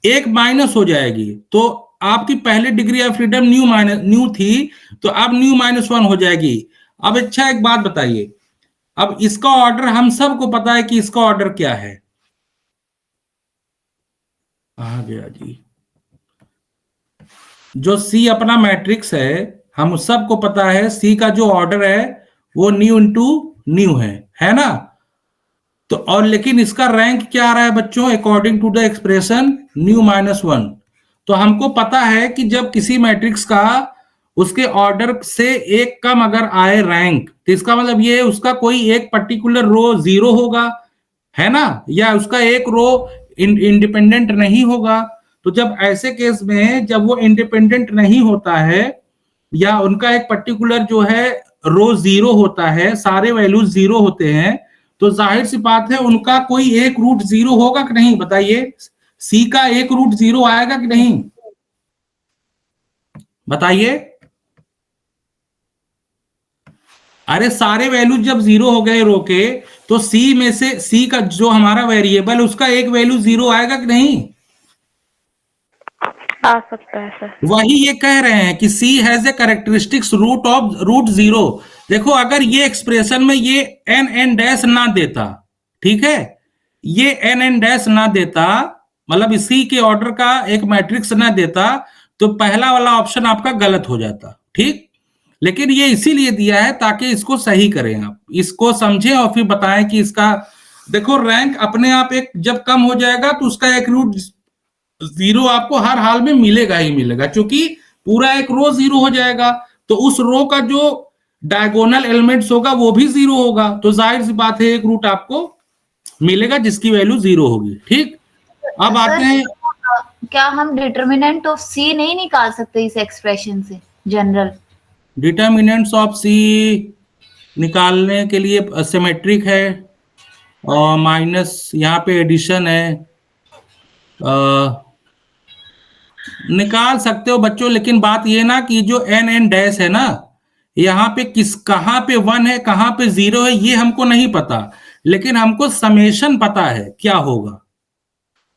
एक माइनस हो जाएगी। तो आपकी पहले डिग्री ऑफ फ्रीडम न्यू थी, तो अब न्यू -1 हो जाएगी। अब अच्छा एक बात बताइए, अब इसका ऑर्डर हम सबको पता है कि इसका ऑर्डर क्या है, आ गया जी, जो सी अपना मैट्रिक्स है हम सबको पता है सी का जो ऑर्डर है वो न्यू इंटू न्यू है ना। तो और लेकिन इसका रैंक क्या आ रहा है बच्चों, according to the expression nu -1। तो हमको पता है कि जब किसी मैट्रिक्स का उसके ऑर्डर से एक कम अगर आए रैंक, तो इसका मतलब ये उसका कोई एक पर्टिकुलर रो 0 होगा, है ना, या उसका एक रो इंडिपेंडेंट नहीं होगा। तो जब ऐसे केस में जब वो इंडिपेंडेंट नहीं होता है या उनका एक पर्टिकुलर जो है रो 0 होता है, सारे वैल्यूज 0 होते हैं, तो जाहिर सी बात है उनका कोई एक रूट 0 होगा कि नहीं, बताइए। सी का एक रूट 0 आएगा कि नहीं, बताइए। अरे सारे वैल्यू जब 0 हो गए रो के, तो सी में से सी का जो हमारा वेरिएबल उसका एक वैल्यू 0 आएगा कि नहीं,
आ सकता है सर।
वही ये कह रहे हैं कि C has a characteristics root of root 0। देखो अगर ये एक्सप्रेशन में ये एन डैश ना देता, ठीक है, ये एन डैश ना देता, मतलब इसी के ऑर्डर का एक मैट्रिक्स ना देता, तो पहला वाला ऑप्शन आपका गलत हो जाता, ठीक। लेकिन ये इसीलिए दिया है ताकि इसको सही करें, आप इसको समझें और फिर बताएं कि इसका, देखो रैंक अपने आप एक जब कम हो जाएगा तो उसका एक रूट 0 आपको हर हाल में मिलेगा ही मिलेगा, क्योंकि पूरा एक रो 0 हो जाएगा, तो उस रो का जो डायगोनल एलिमेंट्स होगा वो भी 0 होगा, तो जाहिर सी बात है एक रूट आपको मिलेगा जिसकी वैल्यू 0 होगी, ठीक। अब आते
सर
हैं,
क्या हम डिटर्मिनेंट ऑफ सी नहीं निकाल सकते इस एक्सप्रेशन से, जनरल?
डिटर्मिनेंट्स ऑफ सी निकालने के लिए सिमेट्रिक है और माइनस यहाँ पे एडिशन है, निकाल सकते हो बच्चों, लेकिन बात ये ना कि जो एन डैश है ना, यहाँ पे कहाँ पे 1 है, कहाँ पे 0 है, ये हमको नहीं पता, लेकिन हमको समेशन पता है क्या होगा।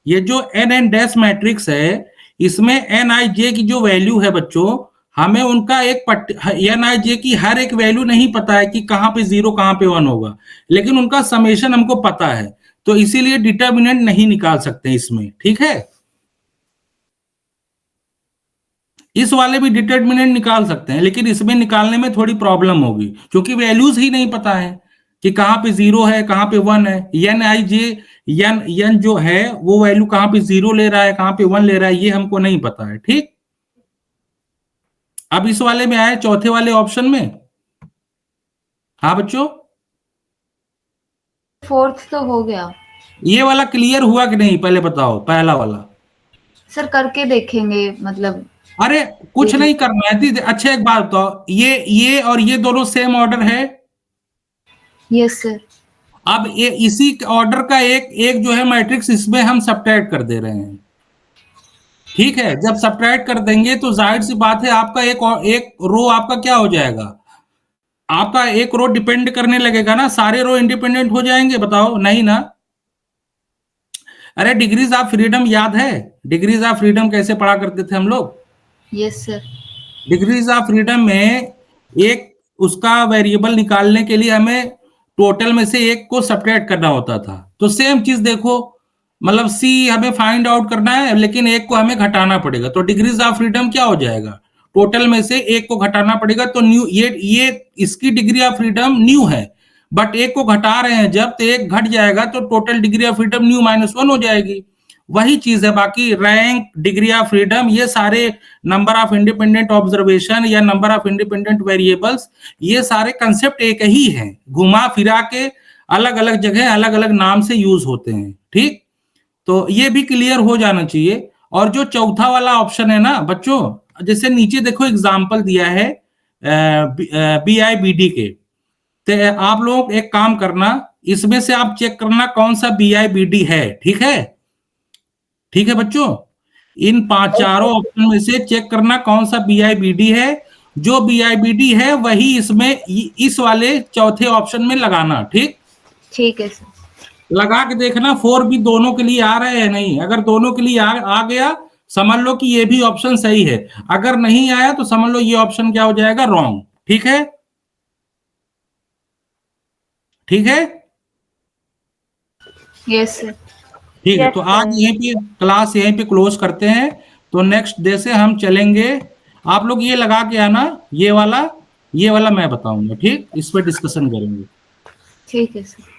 ये जो एन डैश मैट्रिक्स है, इसमें एन आई जे की जो वैल्यू है बच्चों, हमें उनका एन आई जे की हर एक वैल्यू नहीं पता है कि कहाँ पे 0 कहाँ पे 1 होगा, लेकिन उनका समेशन हमको पता है, तो इसीलिए डिटर्मिनेंट नहीं निकाल सकते इसमें। ठीक है, इस वाले भी डिटर्मिनेंट निकाल सकते हैं, लेकिन इसमें निकालने में थोड़ी प्रॉब्लम होगी, क्योंकि वैल्यूज ही नहीं पता है कि कहाँ पे 0 है, कहाँ पे 1 है। एन आई जे एन जो है वो वैल्यू कहाँ पे 0 ले रहा है, कहाँ पे 1 ले रहा है, ये हमको नहीं पता है। ठीक, अब इस वाले में आए चौथे वाले ऑप्शन में। हाँ बच्चों,
फोर्थ तो हो गया
ये वाला क्लियर हुआ कि नहीं, पहले बताओ, पहला वाला।
सर, करके देखेंगे मतलब।
अरे कुछ नहीं करना है दीदी। अच्छा एक बात बताओ, ये और ये दोनों सेम ऑर्डर है?
Yes sir.
अब ये इसी ऑर्डर का एक एक जो है मैट्रिक्स, इसमें हम सब्ट्रैक्ट कर दे रहे हैं। ठीक है, जब सब्ट्रैक्ट कर देंगे तो जाहिर सी बात है आपका एक रो आपका क्या हो जाएगा, आपका एक रो डिपेंड करने लगेगा ना, सारे रो इंडिपेंडेंट हो जाएंगे? बताओ, नहीं ना। अरे डिग्रीज ऑफ फ्रीडम याद है? डिग्रीज ऑफ फ्रीडम कैसे पढ़ा करते थे हम लोग?
Yes sir.
Degrees of freedom में एक उसका वेरिएबल निकालने के लिए हमें टोटल में से एक को सब्ट्रैक्ट करना होता था। तो सेम चीज देखो, मतलब सी हमें फाइंड आउट करना है, लेकिन एक को हमें घटाना पड़ेगा। तो डिग्रीज ऑफ फ्रीडम क्या हो जाएगा, टोटल में से एक को घटाना पड़ेगा। तो न्यू, ये इसकी डिग्री ऑफ फ्रीडम न्यू है, बट एक को घटा रहे हैं जब, तो एक घट जाएगा, तो total degree of freedom new -1 हो जाएगी। वही चीज है। बाकी रैंक, डिग्री ऑफ फ्रीडम, ये सारे नंबर ऑफ इंडिपेंडेंट ऑब्जर्वेशन या नंबर ऑफ इंडिपेंडेंट वेरिएबल्स, ये सारे कंसेप्ट एक ही हैं, घुमा फिरा के अलग अलग जगह अलग अलग नाम से यूज होते हैं। ठीक, तो ये भी क्लियर हो जाना चाहिए। और जो चौथा वाला ऑप्शन है ना बच्चों, जैसे नीचे देखो एग्जाम्पल दिया है BIBD के, तो आप लोग एक काम करना, इसमें से आप चेक करना कौन सा BIBD है। ठीक है, ठीक है बच्चों, इन चारों ऑप्शन में से चेक करना कौन सा BIBD है। जो BIBD है वही इसमें इस वाले चौथे ऑप्शन में लगाना। ठीक,
ठीक है सर।
लगा के देखना 4 भी दोनों के लिए आ रहे हैं नहीं। अगर दोनों के लिए आ गया, समझ लो कि ये भी ऑप्शन सही है। अगर नहीं आया तो समझ लो ये ऑप्शन क्या हो जाएगा, रॉन्ग। ठीक है, ठीक है,
यस सर।
ठीक है।
Yes,
तो आज
sir.
यहीं पे क्लास यहीं पे क्लोज करते हैं। तो नेक्स्ट डे से हम चलेंगे। आप लोग ये लगा के आना, ये वाला मैं बताऊंगा। ठीक, इस पर डिस्कशन करेंगे।
ठीक है सर।